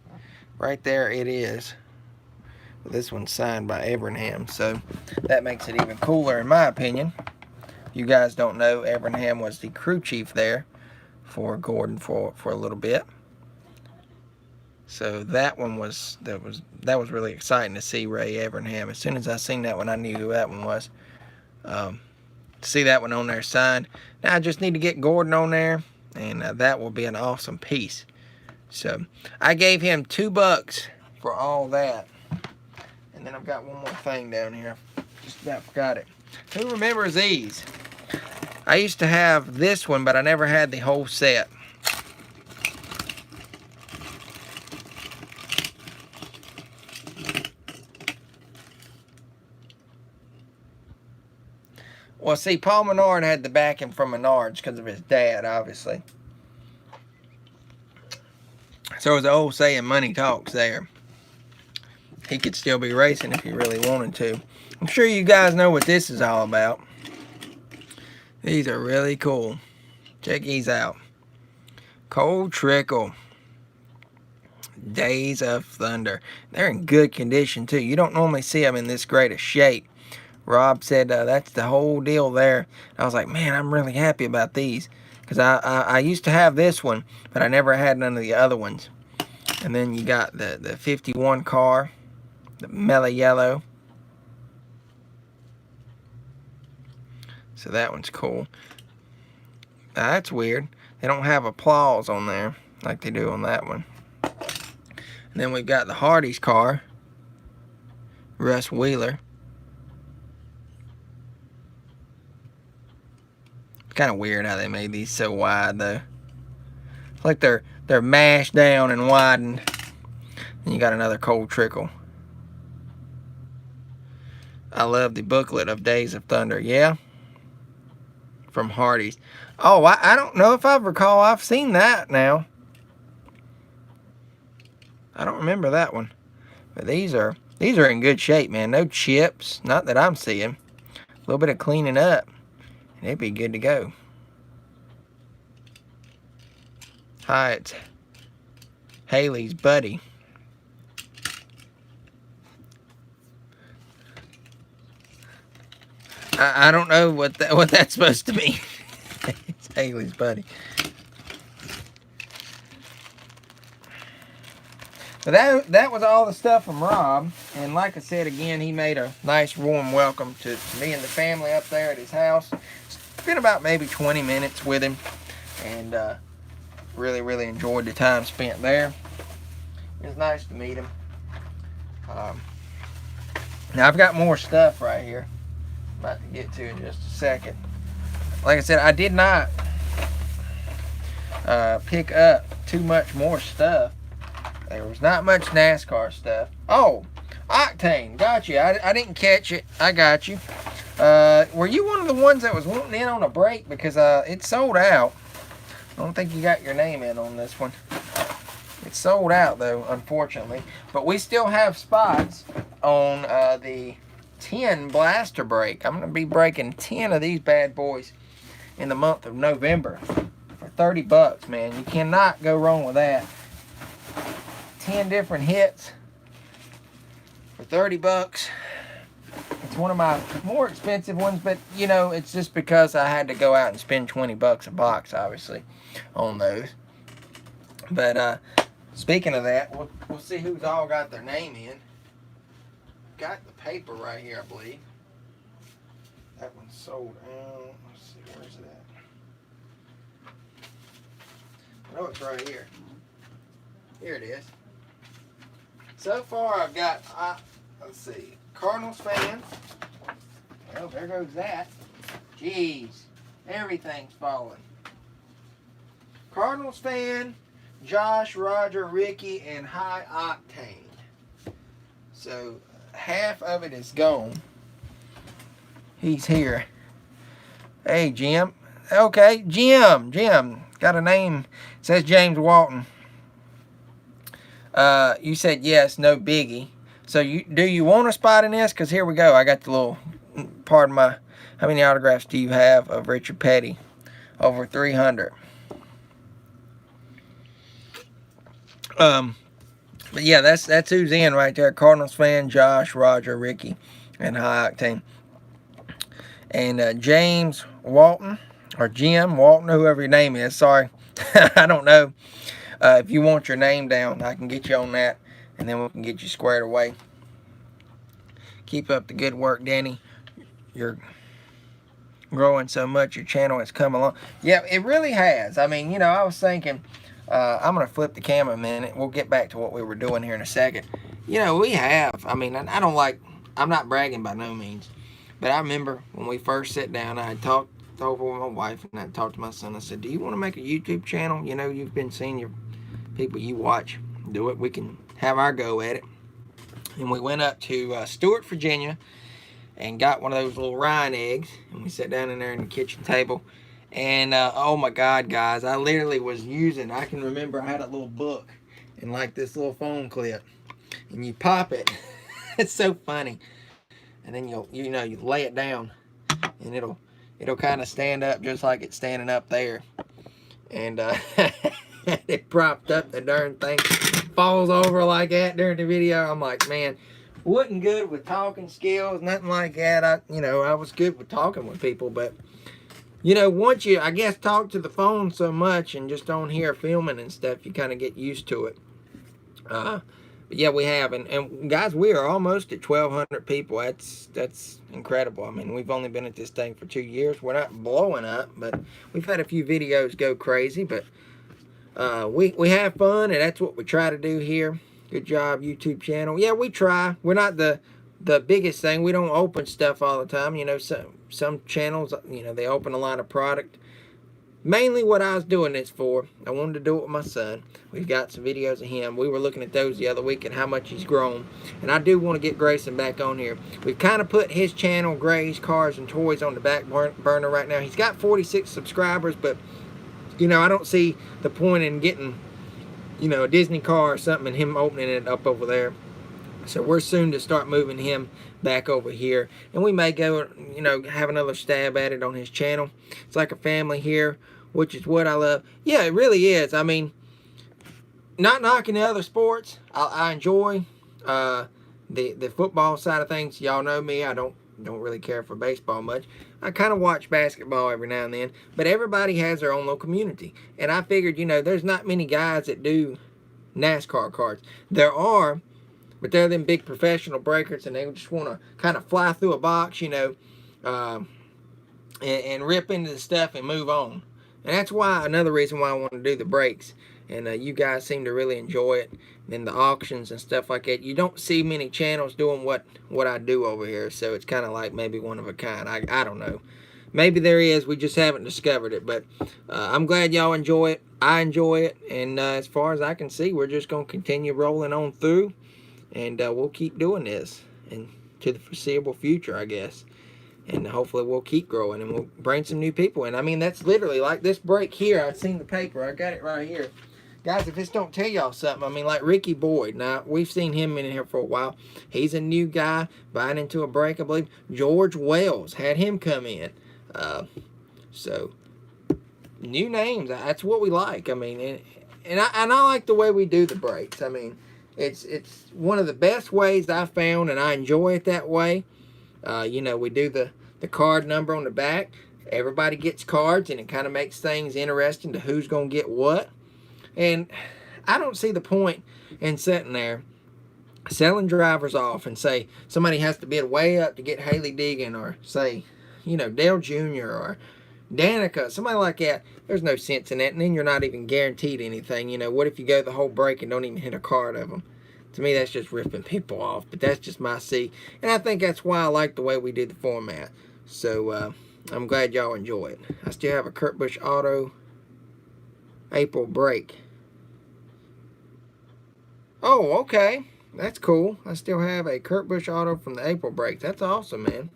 right there it is. This one's signed by Evernham, so that makes it even cooler in my opinion. You guys don't know, Evernham was the crew chief there for Gordon for a little bit. So that one was that was really exciting to see Ray Evernham. As soon as I seen that one, I knew who that one was. To see that one on there signed. Now I just need to get Gordon on there, and that will be an awesome piece. So I gave him $2 for all that. And then I've got one more thing down here. Just about forgot it. Who remembers these? I used to have this one, but I never had the whole set. Well, see, Paul Menard had the backing from Menards because of his dad, obviously. So as the old saying, money talks there. He could still be racing if he really wanted to. I'm sure you guys know what this is all about. These are really cool. Check these out. Cold Trickle. Days of Thunder. They're in good condition, too. You don't normally see them in this great a shape. Rob said that's the whole deal there. I was like, man, I'm really happy about these. Because I used to have this one, but I never had none of the other ones. And then you got the 51 car. The mellow yellow. So that one's cool. Now that's weird. They don't have applause on there like they do on that one. And then we've got the Hardy's car. Russ Wheeler. It's kind of weird how they made these so wide though. It's like they're mashed down and widened. And you got another Cold Trickle. I love the booklet of Days of Thunder. Yeah? From Hardy's. Oh, I don't know if I recall. I've seen that now. I don't remember that one. But these are in good shape, man. No chips. Not that I'm seeing. A little bit of cleaning up. And it'd be good to go. Hi, it's Haley's buddy. I don't know what that's supposed to mean. It's Haley's buddy. But that was all the stuff from Rob. And like I said again, he made a nice warm welcome to me and the family up there at his house. It's been about maybe 20 minutes with him. And really, really enjoyed the time spent there. It was nice to meet him. Now I've got more stuff right here. About to get to in just a second. Like I said, I did not pick up too much more stuff. There was not much NASCAR stuff. Oh, Octane, got you. I didn't catch it. I got you. Were you one of the ones that was wanting in on a break? Because it sold out. I don't think you got your name in on this one. It's sold out though, unfortunately. But we still have spots on the 10 blaster break. I'm going to be breaking 10 of these bad boys in the month of November for 30 bucks, man. You cannot go wrong with that. 10 different hits for 30 bucks. It's one of my more expensive ones, but you know, it's just because I had to go out and spend 20 bucks a box, obviously, on those. But speaking of that, we'll see who's all got their name in. Got the paper right here, I believe. That one's sold out. Let's see, where's it at? I know it's right here. Here it is. So far, I've got, let's see, Cardinals fan. Well, there goes that. Jeez, everything's falling. Cardinals fan, Josh, Roger, Ricky, and High Octane. So, half of it is gone. He's here. Hey, Jim. Okay, Jim. Got a name. It says James Walton. You said yes, no biggie. So do you want a spot in this? Because here we go. I got the little part of my... How many autographs do you have of Richard Petty? Over 300. But yeah, that's who's in right there. Cardinals fan, Josh, Roger, Ricky, and High Octane. And James Walton, or Jim Walton, whoever your name is. Sorry, I don't know. If you want your name down, I can get you on that, and then we can get you squared away. Keep up the good work, Danny. You're growing so much. Your channel has come along. Yeah, it really has. I mean, you know, I was thinking, I'm going to flip the camera a minute. We'll get back to what we were doing here in a second. You know, we have. I mean, I'm not bragging by no means. But I remember when we first sat down, I had talked over with my wife, and I talked to my son. I said, do you want to make a YouTube channel? You know, you've been seeing your people you watch do it. We can have our go at it. And we went up to Stewart, Virginia, and got one of those little Ryan eggs. And we sat down in there in the kitchen table. And, oh my God, guys, I literally was using, I can remember I had a little book and like this little phone clip. And you pop it. It's so funny. And then you lay it down, and it'll kind of stand up just like it's standing up there. And it propped up, the darn thing falls over like that during the video. I'm like, man, wasn't good with talking skills, nothing like that. I was good with talking with people, but you know, once you, I guess, talk to the phone so much and just on here filming and stuff, you kind of get used to it. But yeah, we have, and guys, we are almost at 1,200 people. That's incredible. I mean, we've only been at this thing for 2 years. We're not blowing up, but we've had a few videos go crazy. But we have fun, and that's what we try to do here. Good job, YouTube channel. Yeah, we try. We're not the biggest thing. We don't open stuff all the time. You know, some channels, you know, they open a lot of product. Mainly what I was doing this for, I wanted to do it with my son. We've got some videos of him. We were looking at those the other week and how much he's grown. And I do want to get Grayson back on here. We've kind of put his channel, Gray's Cars and Toys, on the back burner right now. He's got 46 subscribers, but, you know, I don't see the point in getting, you know, a Disney car or something and him opening it up over there. So we're soon to start moving him back over here. And we may go, you know, have another stab at it on his channel. It's like a family here, which is what I love. Yeah, it really is. I mean, not knocking the other sports. I enjoy the football side of things. Y'all know me. I don't really care for baseball much. I kind of watch basketball every now and then. But everybody has their own little community. And I figured, you know, there's not many guys that do NASCAR cars. There are, but they're them big professional breakers, and they just want to kind of fly through a box, you know, and rip into the stuff and move on. And that's why, another reason why I want to do the breaks. And you guys seem to really enjoy it. And then the auctions and stuff like that. You don't see many channels doing what I do over here. So it's kind of like maybe one of a kind. I don't know. Maybe there is. We just haven't discovered it. But I'm glad y'all enjoy it. I enjoy it. And as far as I can see, we're just going to continue rolling on through. And we'll keep doing this and to the foreseeable future, I guess. And hopefully we'll keep growing and we'll bring some new people in. I mean, that's literally like this break here. I've seen the paper. I got it right here. Guys, if this don't tell y'all something, I mean, like Ricky Boyd. Now, we've seen him in here for a while. He's a new guy buying into a break, I believe. George Wells had him come in. So, new names. That's what we like. I mean, and I like the way we do the breaks. I mean, it's one of the best ways I found, and I enjoy it that way. You know, we do the card number on the back. Everybody gets cards, and it kind of makes things interesting to who's going to get what. And I don't see the point in sitting there selling drivers off and say somebody has to bid way up to get Haley Deegan, or say, you know, Dale Jr. or Danica, somebody like that. There's no sense in that, and then you're not even guaranteed anything. You know, what if you go the whole break and don't even hit a card of them? To me, that's just ripping people off, but that's just my see. And I think that's why I like the way we do the format. So, I'm glad y'all enjoy it. I still have a Kurt Busch Auto April break. Oh, okay. That's cool. I still have a Kurt Busch Auto from the April break. That's awesome, man.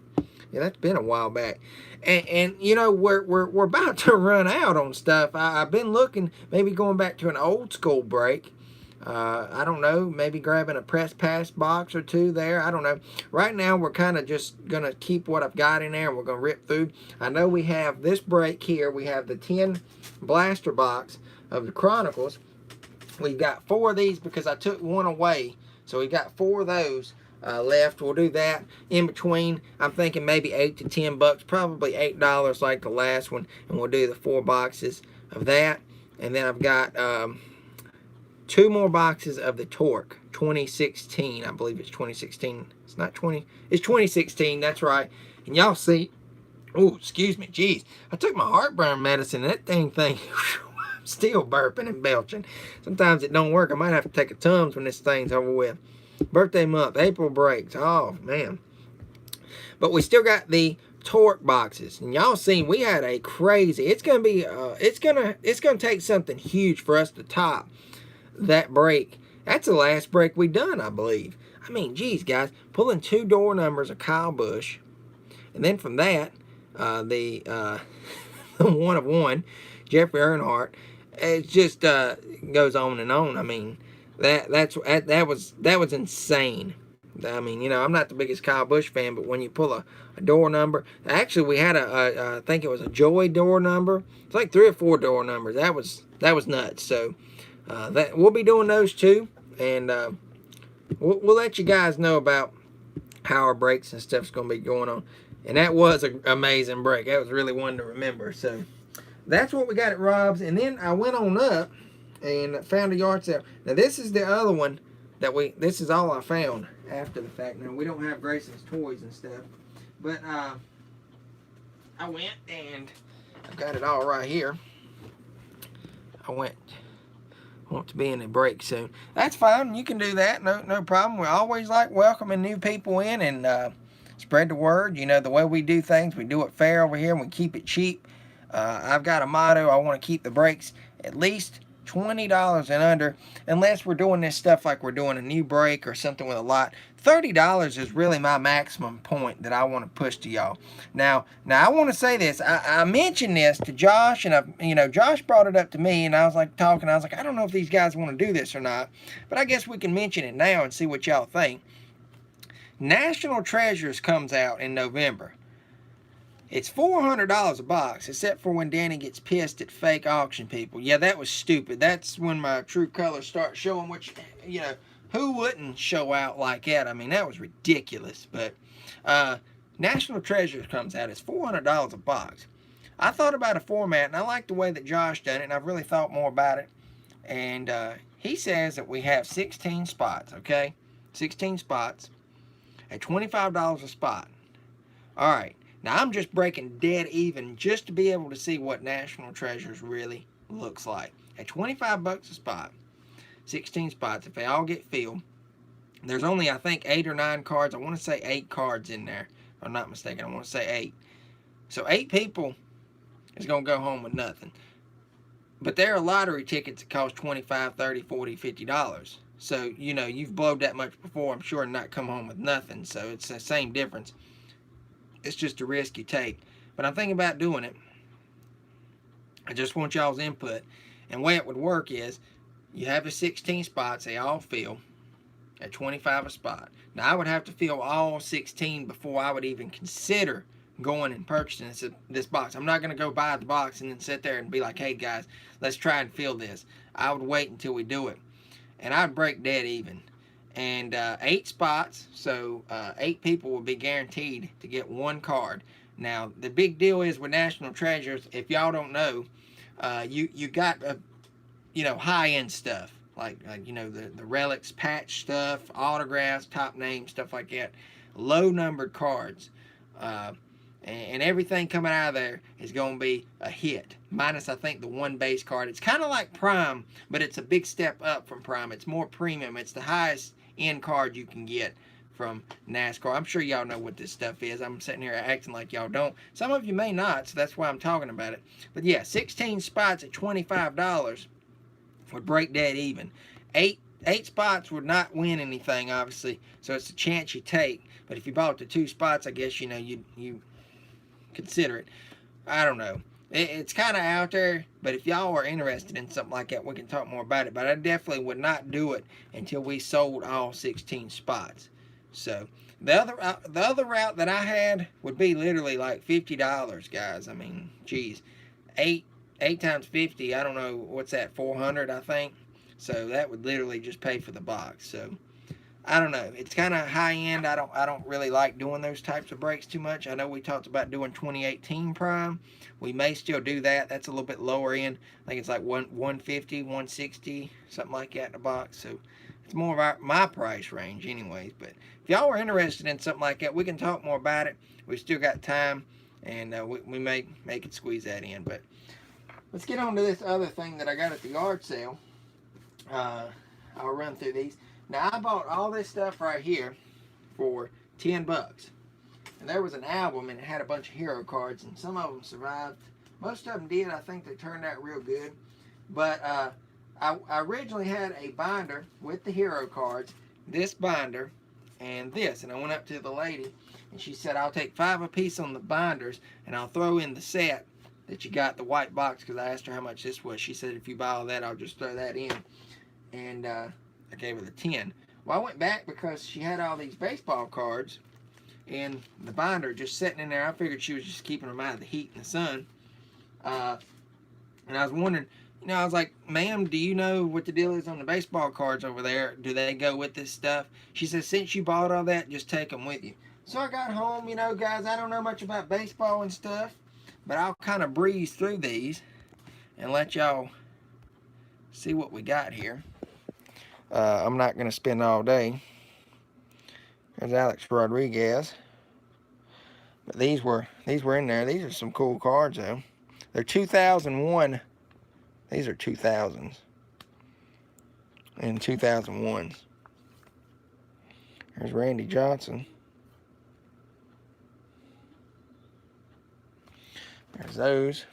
Yeah, that's been a while back. And you know, we're about to run out on stuff. I've been looking, maybe going back to an old school break. I don't know, maybe grabbing a press pass box or two there. I don't know. Right now, we're kind of just going to keep what I've got in there, and we're going to rip through. I know we have this break here. We have the 10 blaster box of the Chronicles. We've got 4 of these because I took one away. So we've got 4 of those left. We'll do that in between. I'm thinking maybe $8 to $10, probably $8 like the last one. And we'll do the 4 boxes of that. And then I've got 2 more boxes of the Torque 2016. I believe it's 2016. It's not 20. It's 2016. That's right. And y'all see. Oh, excuse me. Jeez. I took my heartburn medicine, and that thing. I'm still burping and belching. Sometimes it don't work. I might have to take a Tums when this thing's over with. Birthday month. April breaks. Oh, man. But we still got the Torque boxes, and y'all seen we had a crazy. It's gonna be. It's gonna take something huge for us to top that break. That's the last break we done, I believe. I mean, geez, guys, pulling 2 door numbers of Kyle Busch, and then from that, the 1 of 1, Jeffrey Earnhardt. It just goes on and on. I mean, that was insane. I mean, you know, I'm not the biggest Kyle Busch fan, but when you pull a door number, actually we had I think it was a Joy door number. It's like 3 or 4 door numbers. That was nuts. So that we'll be doing those too, and we'll let you guys know about how our breaks and stuff's going to be going on. And that was an amazing break. That was really one to remember. So that's what we got at Rob's. And then I went on up and found a yard sale. Now this is the other one that this is all I found after the fact. Now we don't have Grayson's toys and stuff, but I went and I've got it all right here. I want to be in a break soon. That's fine. You can do that. No problem. We always like welcoming new people in and spread the word. You know, the way we do things, we do it fair over here and we keep it cheap. I've got a motto. I want to keep the breaks at least $20 and under, unless we're doing this stuff like we're doing a new break or something with a lot. $30 is really my maximum point that I want to push to y'all. Now I want to say this. I mentioned this to Josh, and Josh brought it up to me, and I was like talking. I was like, I don't know if these guys want to do this or not, but I guess we can mention it now and see what y'all think. National Treasures comes out in November. It's $400 a box, except for when Danny gets pissed at fake auction people. Yeah, that was stupid. That's when my true colors start showing, which, you know, who wouldn't show out like that? I mean, that was ridiculous. But National Treasures comes out. It's $400 a box. I thought about a format, and I like the way that Josh done it, and I've really thought more about it. And he says that we have 16 spots, okay? 16 spots at $25 a spot. All right. Now, I'm just breaking dead even just to be able to see what National Treasures really looks like. At $25 a spot, 16 spots, if they all get filled, there's only, I think, 8 or 9 cards. I want to say 8 cards in there. If I'm not mistaken, I want to say 8. So 8 people is going to go home with nothing. But there are lottery tickets that cost $25, $30, $40, $50. So, you know, you've blowed that much before, I'm sure, and not come home with nothing. So it's the same difference. It's just a risk you take. But I'm thinking about doing it. I just want y'all's input. And the way it would work is, you have the 16 spots, they all fill at $25 a spot. Now, I would have to fill all 16 before I would even consider going and purchasing this box. I'm not going to go buy the box and then sit there and be like, hey guys, let's try and fill this. I would wait until we do it. And I'd break dead even. And 8 spots, so 8 people will be guaranteed to get 1 card. Now, the big deal is with National Treasures, if y'all don't know, you got, high-end stuff. Like the relics, patch stuff, autographs, top names, stuff like that. Low-numbered cards. And everything coming out of there is going to be a hit. Minus, I think, the 1 base card. It's kind of like Prime, but it's a big step up from Prime. It's more premium. It's the highest end card you can get from NASCAR. I'm sure y'all know what this stuff is. I'm sitting here acting like y'all don't. Some of you may not, so that's why I'm talking about it. But yeah, 16 spots at $25 would break dead even. 8 spots would not win anything, obviously, so it's a chance you take. But if you bought the 2 spots, I guess you consider it. I don't know. It's kind of out there, but if y'all are interested in something like that, we can talk more about it. But I definitely would not do it until we sold all 16 spots. So the other route that I had would be literally like $50, guys. I mean, geez, 8 times 50. I don't know what's that, 400, I think. So that would literally just pay for the box. So I don't know. It's kind of high end. I don't really like doing those types of breaks too much. I know we talked about doing 2018 Prime. We may still do that. That's a little bit lower end. I think it's like 150, 160, something like that in the box. So it's more of my price range anyways. But if y'all are interested in something like that, we can talk more about it. We've still got time, and we may make it squeeze that in. But let's get on to this other thing that I got at the yard sale. I'll run through these. Now, I bought all this stuff right here for $10. And there was an album, and it had a bunch of hero cards, and some of them survived. Most of them did. I think they turned out real good. But I originally had a binder with the hero cards, this binder, and this. And I went up to the lady, and she said, I'll take 5 apiece on the binders, and I'll throw in the set that you got, the white box, because I asked her how much this was. She said, if you buy all that, I'll just throw that in. And I gave her the 10. Well, I went back because she had all these baseball cards in the binder just sitting in there. I figured she was just keeping them out of the heat and the sun. And I was wondering, I was like, ma'am, do you know what the deal is on the baseball cards over there? Do they go with this stuff? She said, since you bought all that, just take them with you. So I got home, guys, I don't know much about baseball and stuff, but I'll kind of breeze through these and let y'all see what we got here. I'm not going to spend all day. There's Alex Rodriguez. But these were in there. These are some cool cards, though. They're 2001. These are 2000s. And 2001s. There's Randy Johnson. There's those.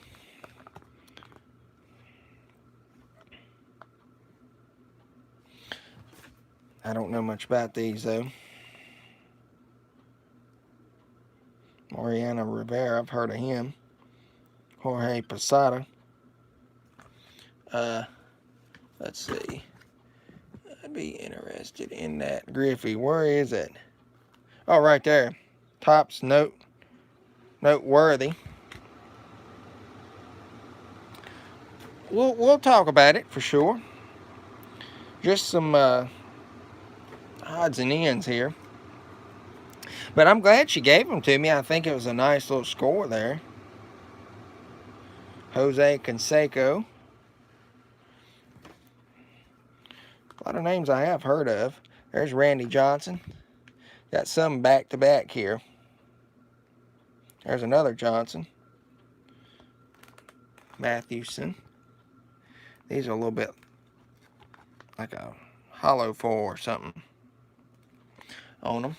I don't know much about these, though. Mariano Rivera, I've heard of him. Jorge Posada. Let's see. I'd be interested in that. Griffey, where is it? Oh, right there. Topps noteworthy. We'll talk about it for sure. Just some odds and ends here. But I'm glad she gave them to me. I think it was a nice little score there. Jose Canseco. A lot of names I have heard of. There's Randy Johnson. Got some back-to-back here. There's another Johnson. Mathewson. These are a little bit like a hollow foil or something on them.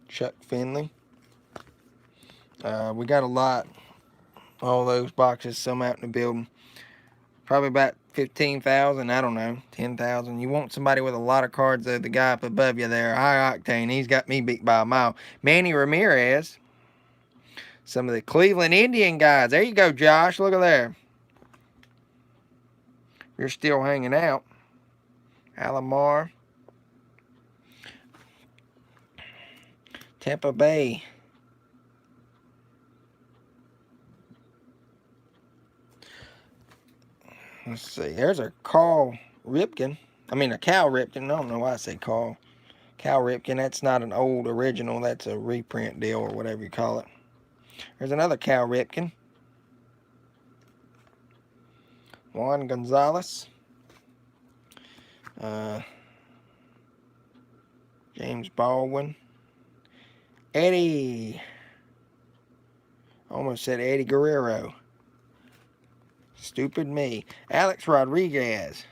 Chuck Finley. We got a lot. All those boxes, some out in the building. Probably about 15,000. I don't know, 10,000. You want somebody with a lot of cards, though. The guy up above you there, high octane. He's got me beat by a mile. Manny Ramirez. Some of the Cleveland Indian guys. There you go, Josh. Look at there. You're still hanging out. Tampa Bay. Let's see. There's a Cal Ripken. I don't know why I say Cal. Cal Ripken. That's not an old original. That's a reprint deal or whatever you call it. There's another Cal Ripken. Juan Gonzalez. James Baldwin. Eddie. Almost said Eddie Guerrero. Stupid me. Alex Rodriguez.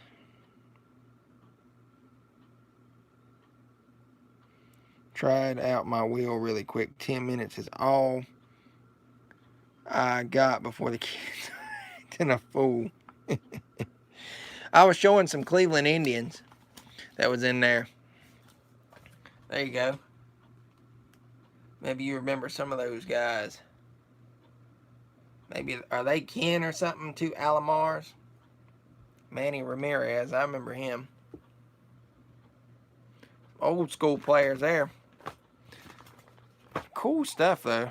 Tried out my wheel really quick. 10 minutes is all I got before the kids acting a fool. I was showing some Cleveland Indians that was in there. There you go. Maybe you remember some of those guys. Maybe, are they kin or something to Alomars? Manny Ramirez, I remember him. Old school players there. Cool stuff, though.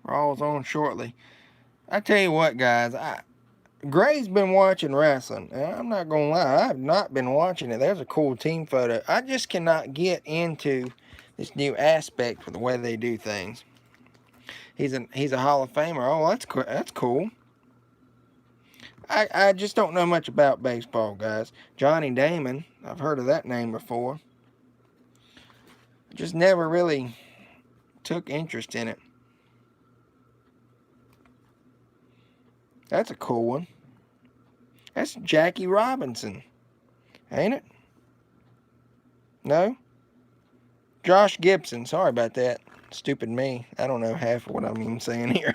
Raw's on shortly. I tell you what, guys. Gray's been watching wrestling. I'm not going to lie. I have not been watching it. There's a cool team photo. I just cannot get into this new aspect for the way they do things. He's a Hall of Famer. Oh, that's cool. I just don't know much about baseball, guys. Johnny Damon. I've heard of that name before. Just never really took interest in it. That's a cool one. That's Jackie Robinson. Ain't it? No? Josh Gibson. Sorry about that. Stupid me. I don't know half of what I'm even saying here.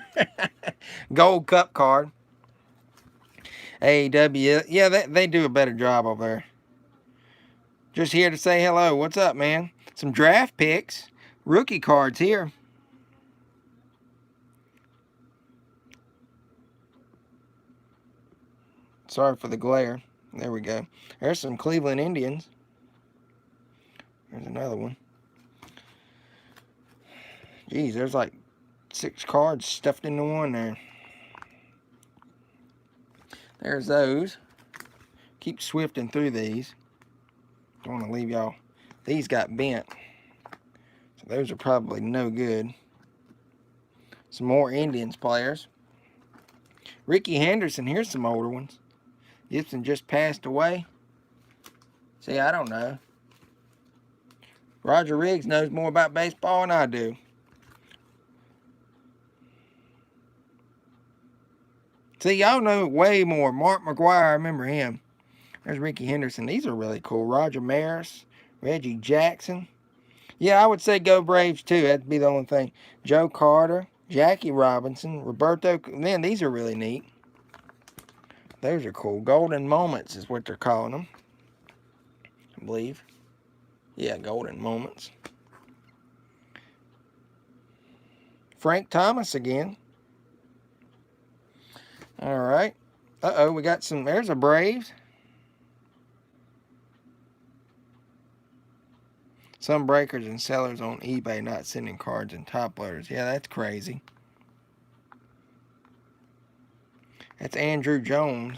Gold Cup card. AEW. Yeah, they do a better job over there. Just here to say hello. What's up, man? Some draft picks. Rookie cards here. Sorry for the glare. There we go. There's some Cleveland Indians. There's another one. Geez, there's like 6 cards stuffed into one there. There's those. Keep swifting through these. Don't want to leave y'all. These got bent. So those are probably no good. Some more Indians players. Ricky Henderson. Here's some older ones. Gibson just passed away. See, I don't know. Roger Riggs knows more about baseball than I do. See, y'all know way more. Mark McGuire, I remember him. There's Ricky Henderson. These are really cool. Roger Maris, Reggie Jackson. Yeah, I would say go Braves too. That'd be the only thing. Joe Carter, Jackie Robinson, Roberto. Man, these are really neat. Those are cool. Golden Moments is what they're calling them, I believe. Yeah, Golden Moments. Frank Thomas again. All right. Uh-oh, we got some. There's a Braves. Some breakers and sellers on eBay not sending cards and top loaders. Yeah, that's crazy. That's Andrew Jones.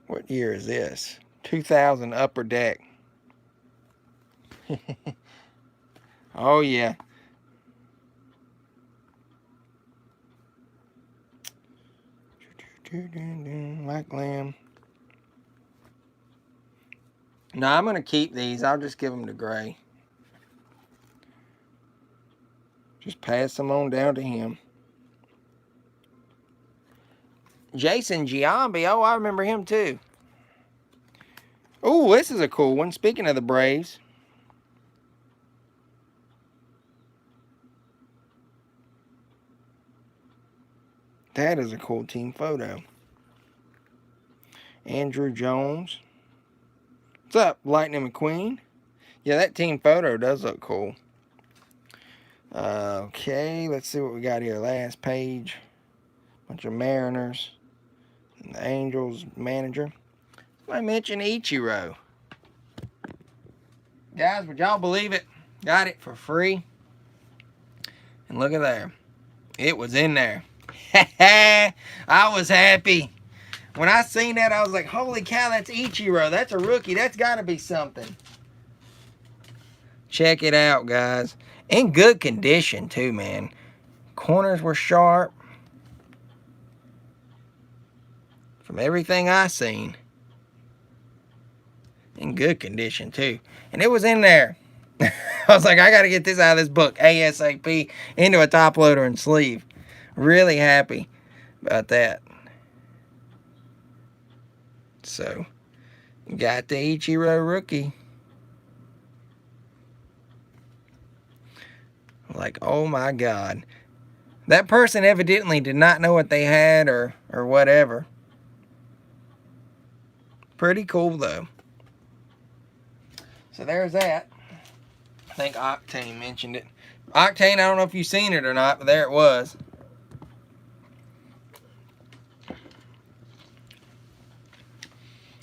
What year is this? 2000 Upper Deck. Oh, yeah. Mike Lamb. No, I'm going to keep these. I'll just give them to Gray. Just pass them on down to him. Jason Giambi. Oh, I remember him too. Oh, this is a cool one. Speaking of the Braves. That is a cool team photo. Andrew Jones. What's up, Lightning McQueen? Yeah, that team photo does look cool. Okay, let's see what we got here. Last page. Bunch of Mariners. And the Angels manager. I mentioned Ichiro. Guys, would y'all believe it? Got it for free. And look at there. It was in there. I was happy. When I seen that, I was like, holy cow, that's Ichiro. That's a rookie. That's got to be something. Check it out, guys. In good condition, too, man. Corners were sharp. From everything I seen. In good condition, too. And it was in there. I was like, I got to get this out of this book. ASAP. Into a top loader and sleeve. Really happy about that. So, got the Ichiro rookie. Like, oh my God. That person evidently did not know what they had or whatever. Pretty cool, though. So, there's that. I think Octane mentioned it. Octane, I don't know if you've seen it or not, but there it was.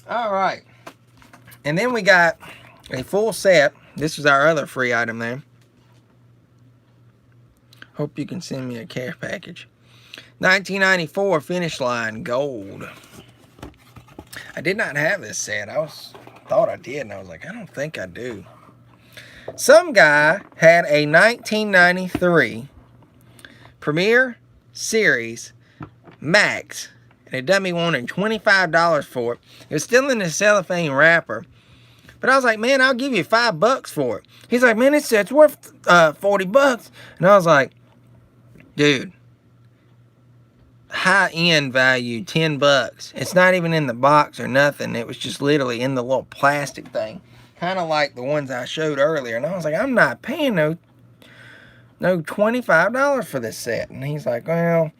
All right. And then we got a full set. This is our other free item there. Hope you can send me a care package. 1994 Finish Line Gold. I did not have this set. Thought I did, and I was like, I don't think I do. Some guy had a 1993 Premier Series Max, and a dummy wanted $25 for it. It was still in the cellophane wrapper. But I was like, man, I'll give you $5 for it. He's like, man, this set's worth $40. And I was like, dude, high-end value, $10. It's not even in the box or nothing. It was just literally in the little plastic thing. Kind of like the ones I showed earlier. And I was like, I'm not paying no $25 for this set. And he's like, well,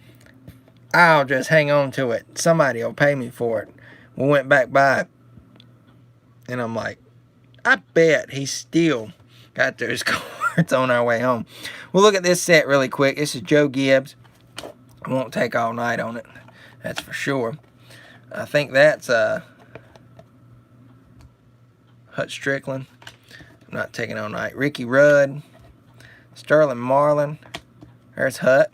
I'll just hang on to it. Somebody will pay me for it. We went back by it. And I'm like, I bet he still got those cards on our way home. We'll look at this set really quick. This is Joe Gibbs. I won't take all night on it. That's for sure. I think that's Hut Strickland. I'm not taking all night. Ricky Rudd. Sterling Marlin. There's Hut.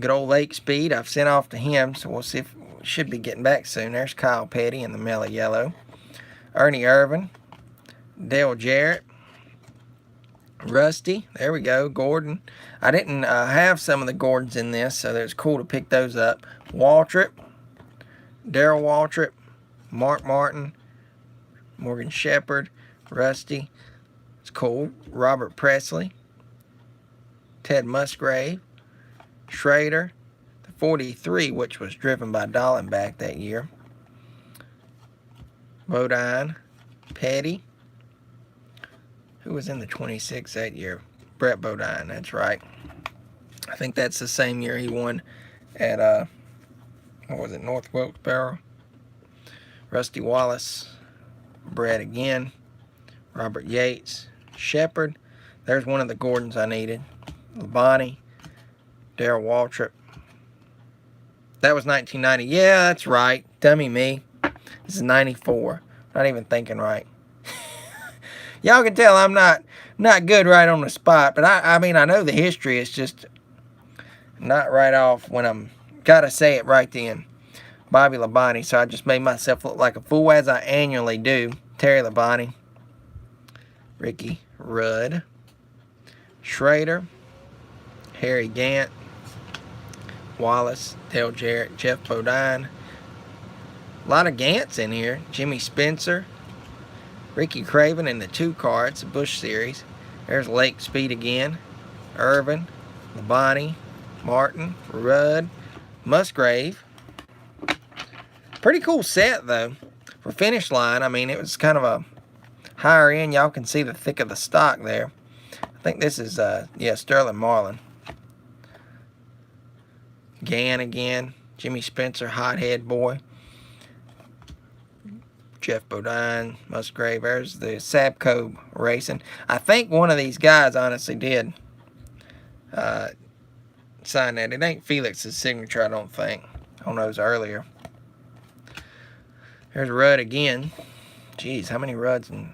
Good old Lake Speed. I've sent off to him, so we'll see if we should be getting back soon. There's Kyle Petty in the mellow yellow. Ernie Irvin. Dale Jarrett. Rusty. There we go. Gordon. I didn't have some of the Gordons in this, so it's cool to pick those up. Waltrip. Darrell Waltrip. Mark Martin. Morgan Shepherd. Rusty. It's cool. Robert Presley. Ted Musgrave. Schrader. The 43, which was driven by Dallenbach that year. Bodine. Petty. Who was in the 26 that year? Brett Bodine, that's right. I think that's the same year he won at, what was it, North Wilkes-Barre. Rusty Wallace. Brett again. Robert Yates. Shepard. There's one of the Gordons I needed. Labonte. Darrell Waltrip. That was 1990. Yeah, that's right. Dummy me. This is 94. Not even thinking right. Y'all can tell I'm not good right on the spot, but I mean, I know the history. It's just not right off when I'm gotta say it right then. Bobby Labonte. So I just made myself look like a fool, as I annually do. Terry Labonte. Ricky Rudd. Schrader. Harry Gant. Wallace. Dale Jarrett. Jeff Bodine. A lot of Gants in here. Jimmy Spencer. Ricky Craven in the 2 cards, the Busch Series. There's Lake Speed again. Irvin. Labonte. Martin. Rudd. Musgrave. Pretty cool set, though. For Finish Line, I mean, it was kind of a higher end. Y'all can see the thick of the stock there. I think this is, yeah, Sterling Marlin. Gann again. Jimmy Spencer, hothead boy. Jeff Bodine, Musgrave. There's the Sabco Racing. I think one of these guys honestly did sign that. It ain't Felix's signature, I don't think, on those earlier. There's Rudd again. Jeez, how many Rudds and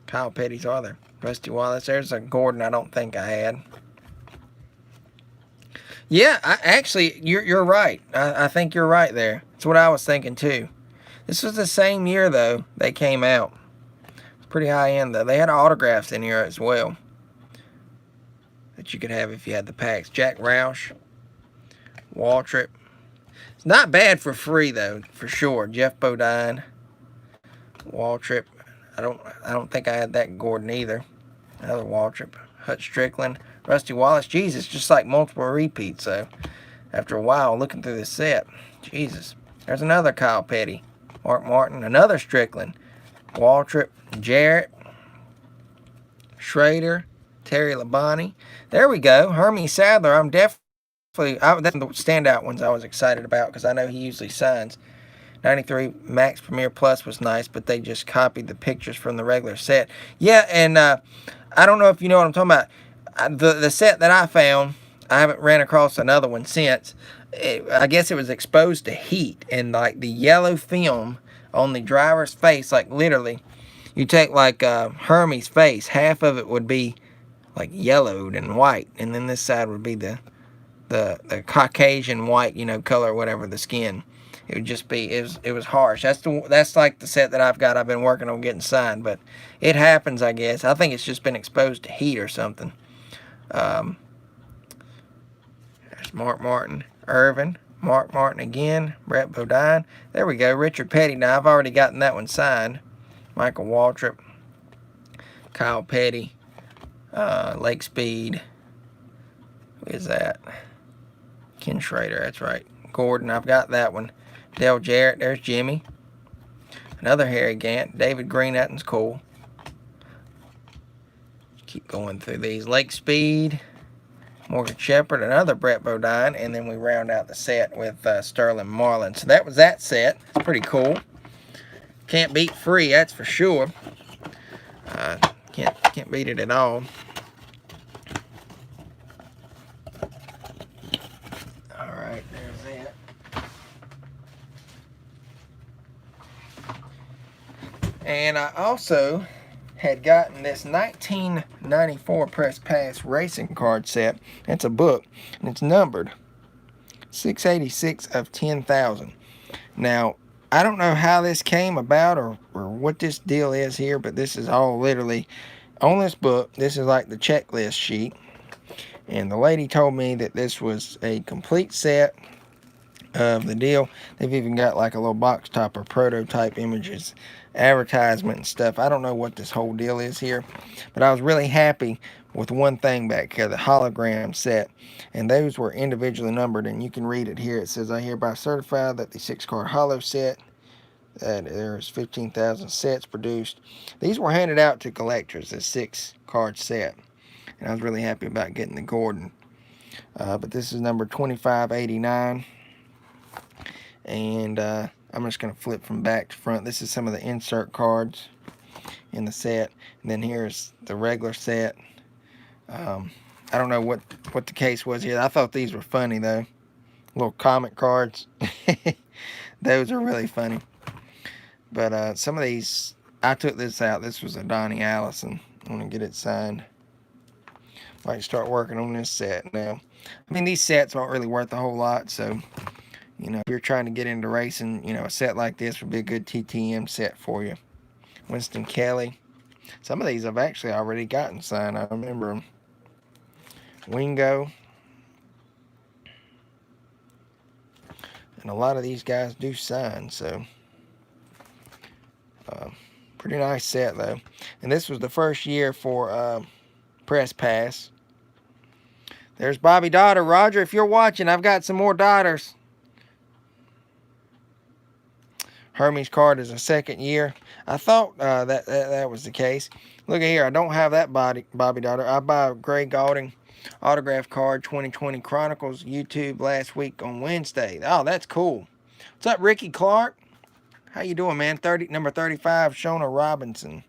Kyle Petty's are there? Rusty Wallace. There's a Gordon I don't think I had. Yeah, actually, you're right. I think you're right there. That's what I was thinking too. This was the same year, though, they came out. It's pretty high-end, though. They had autographs in here as well that you could have if you had the packs. Jack Roush, Waltrip. It's not bad for free, though, for sure. Jeff Bodine, Waltrip. I don't think I had that Gordon either. Another Waltrip. Hutch Strickland, Rusty Wallace. Jesus, just like multiple repeats, though. After a while, looking through this set. Jesus. There's another Kyle Petty. Mark Martin, another Strickland, Waltrip, Jarrett, Schrader, Terry Labonte. There we go. Hermie Sadler. That's the standout ones I was excited about because I know he usually signs. 93 Max Premier Plus was nice, but they just copied the pictures from the regular set. Yeah, and I don't know if you know what I'm talking about. The set that I found, I haven't ran across another one since. I guess it was exposed to heat, and like the yellow film on the driver's face, like literally, you take like Hermie's face, half of it would be like yellowed and white, and then this side would be the Caucasian white, color, whatever the skin. It would just be it was harsh. That's like the set that I've got. I've been working on getting signed, but it happens, I guess. I think it's just been exposed to heat or something. There's Mark Martin. Irvin, Mark Martin again, Brett Bodine. There we go, Richard Petty. Now, I've already gotten that one signed. Michael Waltrip, Kyle Petty, Lake Speed. Who is that? Ken Schrader, that's right. Gordon, I've got that one. Dale Jarrett, there's Jimmy. Another Harry Gant. David Green, that one's cool. Keep going through these. Lake Speed. Morgan Shepherd, another Brett Bodine, and then we round out the set with Sterling Marlin. So that was that set. It's pretty cool. Can't beat free, that's for sure. Can't beat it at all. All right, there's that. And I also had gotten this 1994 Press Pass racing card set. It's a book, and it's numbered 686 of 10,000. Now, I don't know how this came about or what this deal is here, but this is all literally on this book. This is like the checklist sheet, and the lady told me that this was a complete set of the deal. They've even got like a little box top or prototype images, advertisement and stuff. I don't know what this whole deal is here, but I was really happy with one thing back here, the hologram set, and those were individually numbered, and you can read it here. It says, I hereby certify that the 6-card holo set, that there's 15,000 sets produced. These were handed out to collectors, this 6-card set, and I was really happy about getting the Gordon. But this is number 2589. And I'm just going to flip from back to front. This is some of the insert cards in the set. And then here's the regular set. I don't know what the case was here. I thought these were funny, though. Little comic cards. Those are really funny. But some of these, I took this out. This was a Donnie Allison. I'm going to get it signed. Might start working on this set now. I mean, these sets aren't really worth a whole lot, so if you're trying to get into racing, a set like this would be a good TTM set for you. Winston Kelly. Some of these I've actually already gotten signed. I remember them. Wingo. And a lot of these guys do sign, so pretty nice set, though. And this was the first year for Press Pass. There's Bobby Daughter. Roger, if you're watching, I've got some more daughters. Hermes card is a second year. I thought that was the case. Look at here. I don't have that Bobby Daughter. I buy a Gray Gaulding autograph card 2020 Chronicles YouTube last week on Wednesday. Oh, that's cool. What's up, Ricky Clark? How you doing, man? Number 35, Shona Robinson.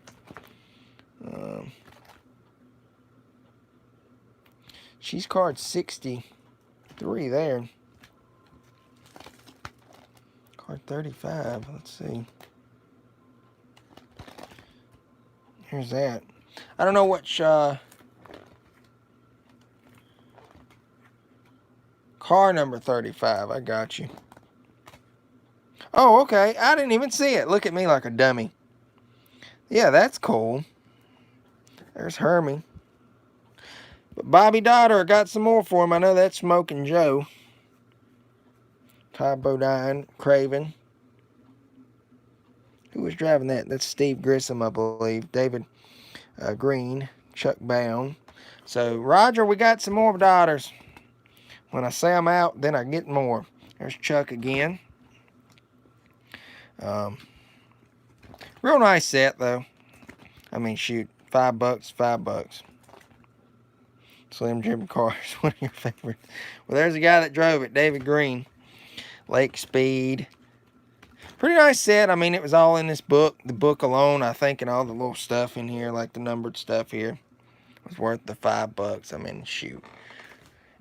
She's card 63 there. Card 35, let's see. Here's that. I don't know which car number 35. I got you. Oh, okay. I didn't even see it. Look at me like a dummy. Yeah, that's cool. There's Hermie. But Bobby Daughter got some more for him. I know that's Smoking Joe. Ty Bodine, Craven. Who was driving that? That's Steve Grissom, I believe. David Green, Chuck Bound. So, Roger, we got some more daughters. When I say I'm out, then I get more. There's Chuck again. Real nice set, though. I mean, shoot, $5, $5. Slim Jim car is one of your favorites. Well, there's a guy that drove it, David Green. Lake Speed. Pretty nice set. I mean, it was all in this book. The book alone, I think, and all the little stuff in here, like the numbered stuff here, was worth the $5. I mean, shoot.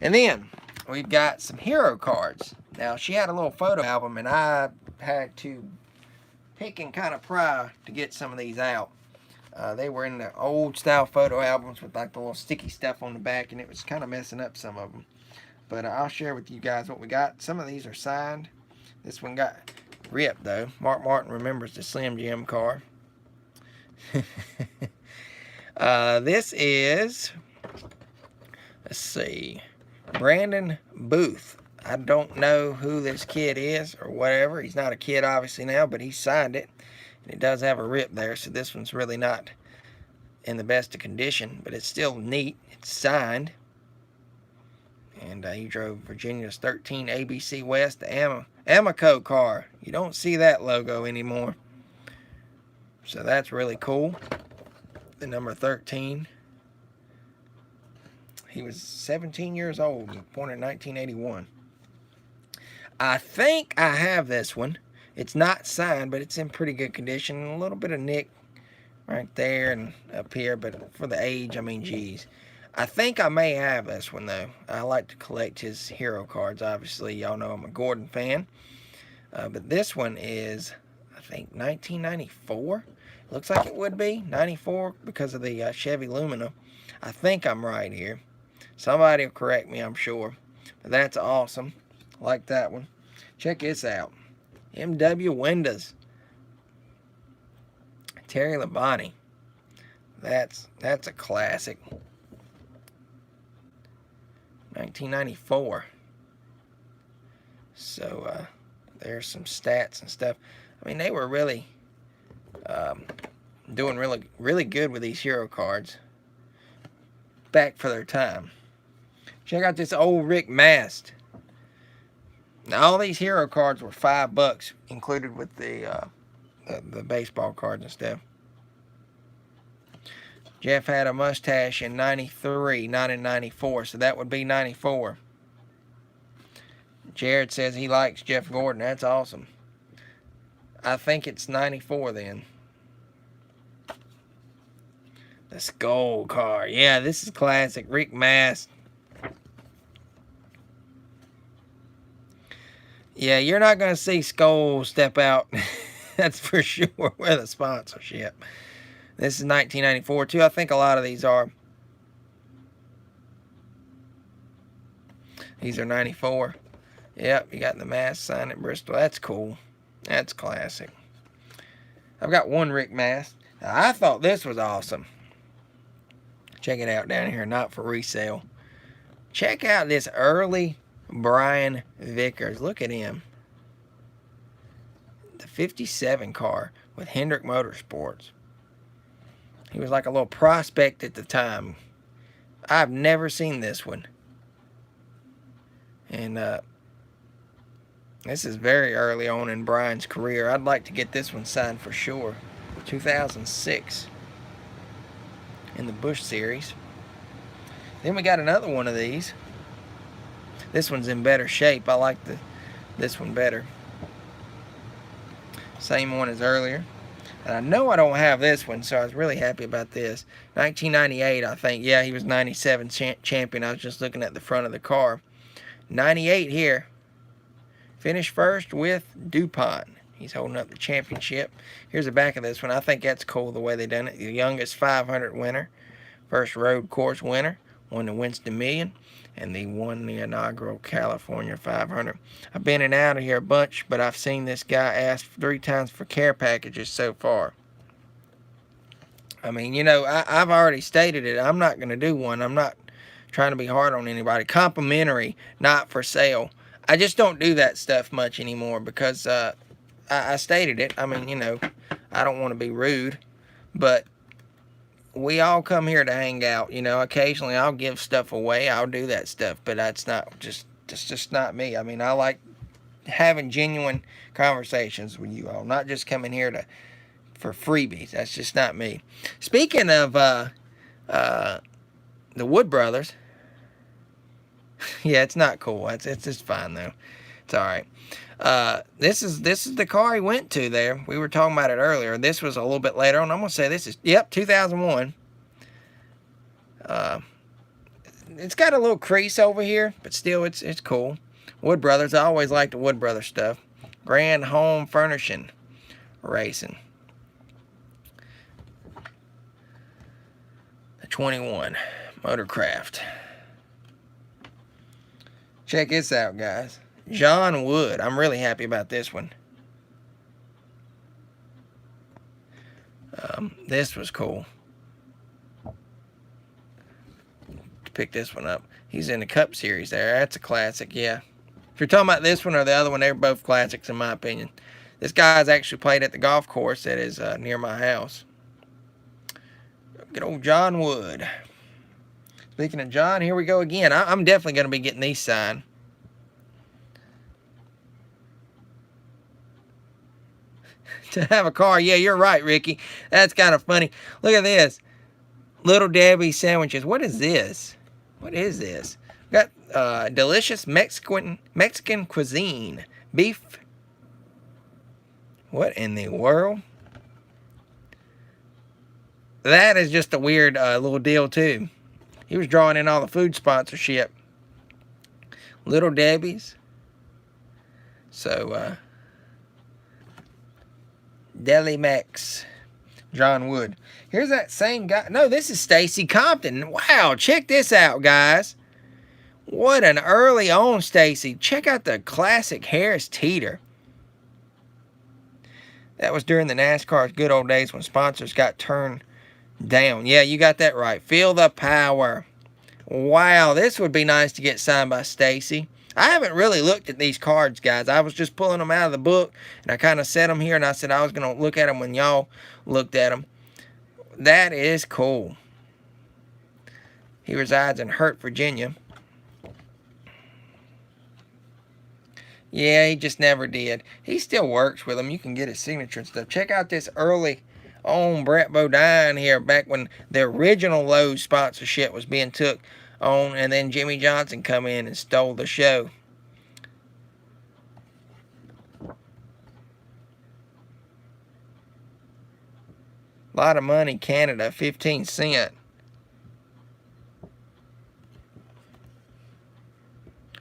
And then we've got some hero cards. Now, she had a little photo album, and I had to pick and kind of pry to get some of these out. They were in the old style photo albums with like the little sticky stuff on the back, and it was kind of messing up some of them. But I'll share with you guys what we got. Some of these are signed. This one got ripped, though. Mark Martin remembers the Slim Jim car. This is, let's see, Brandon Booth. I don't know who this kid is or whatever. He's not a kid, obviously, now, but he signed it. And it does have a rip there, so this one's really not in the best of condition, but it's still neat. It's signed. And he drove Virginia's 13 ABC West, the Amoco car. You don't see that logo anymore. So that's really cool. The number 13. He was 17 years old, born in 1981. I think I have this one. It's not signed, but it's in pretty good condition. A little bit of nick right there and up here, but for the age, I mean, geez. I think I may have this one, though. I like to collect his hero cards. Obviously, y'all know I'm a Gordon fan. But this one is, I think, 1994. Looks like it would be 94 because of the Chevy Lumina. I think I'm right here. Somebody will correct me, I'm sure. But that's awesome. I like that one. Check this out. MW Windows. Terry Labonte. That's a classic. 1994. So there's some stats and stuff. I mean, they were really doing really good with these hero cards back for their time. Check out this old Rick Mast. Now, all these hero cards were $5, included with the baseball cards and stuff. Jeff had a mustache in 93, not in 94, so that would be 94. Jared says he likes Jeff Gordon. That's awesome. I think it's 94 then. The Skull car. Yeah, this is classic. Rick Mast. Yeah, you're not going to see Skull step out. That's for sure with a sponsorship. This is 1994 too. I think a lot of these are. These are 94. Yep, you got the Mast sign at Bristol. That's cool. That's classic. I've got one Rick Mast. Now, I thought this was awesome. Check it out down here. Not for resale. Check out this early Brian Vickers. Look at him. The 57 car with Hendrick Motorsports. He was like a little prospect at the time. I've never seen this one. And this is very early on in Brian's career. I'd like to get this one signed for sure. 2006 in the Busch Series. Then we got another one of these. This one's in better shape. I like this one better. Same one as earlier. And I know I don't have this one, so I was really happy about this. 1998, I think. Yeah, he was 97 champion. I was just looking at the front of the car. 98 here. Finished first with DuPont. He's holding up the championship. Here's the back of this one. I think that's cool the way they done it. The youngest 500 winner. First road course winner. Won the Winston Million. And they won the inaugural California 500. I've been in and out of here a bunch, but I've seen this guy ask 3 times for care packages so far. I mean, you know, I've already stated it. I'm not going to do one. I'm not trying to be hard on anybody. Complimentary, not for sale. I just don't do that stuff much anymore because I stated it. I mean, you know, I don't want to be rude, but we all come here to hang out. You know, occasionally I'll give stuff away. I'll do that stuff, but that's just not me. I mean, I like having genuine conversations with you all, not just coming here for freebies. That's just not me. Speaking of the Wood Brothers, yeah, it's not cool. It's just fine though. It's all right. This is the car he went to there. We were talking about it earlier. This was a little bit later on. I'm gonna say this is 2001. It's got a little crease over here, but still it's cool. Wood Brothers. I always like the Wood Brothers stuff. Grand Home Furnishing Racing. The 21 Motorcraft. Check this out, guys. John Wood. I'm really happy about this one. This was cool. To pick this one up. He's in the Cup Series there. That's a classic, yeah. If you're talking about this one or the other one, they're both classics in my opinion. This guy's actually played at the golf course that is near my house. Good old John Wood. Speaking of John, here we go again. I'm definitely going to be getting these signed. To have a car. Yeah, you're right, Ricky. That's kind of funny. Look at this. Little Debbie sandwiches. What is this? What is this? Got delicious Mexican cuisine. Beef. What in the world? That is just a weird little deal, too. He was drawing in all the food sponsorship. Little Debbie's. So, Deli Mex. John Wood. Here's that same guy. No, this is Stacy Compton. Wow, check this out, guys. What an early on Stacy. Check out the classic Harris Teeter. That was during the NASCAR's good old days when sponsors got turned down. Yeah, you got that right. Feel the power. Wow, this would be nice to get signed by Stacy. I haven't really looked at these cards, guys. I was just pulling them out of the book, and I kind of set them here, and I said I was going to look at them when y'all looked at them. That is cool. He resides in Hurt, Virginia. Yeah, he just never did. He still works with them. You can get his signature and stuff. Check out this early on Brett Bodine here, back when the original Lowe's sponsorship was being took on, and then Jimmy Johnson come in and stole the show. A lot of money, Canada, 15 cents.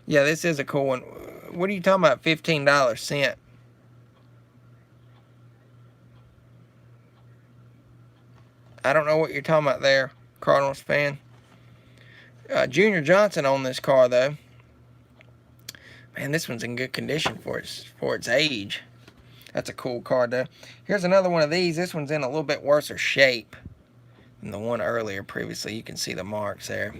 Yeah, this is a cool one. What are you talking about, $15 cent? I don't know what you're talking about there, Cardinals fan. Junior Johnson on this car, though. Man, this one's in good condition for its age. That's a cool car, though. Here's another one of these. This one's in a little bit worse shape than the one earlier previously. You can see the marks there.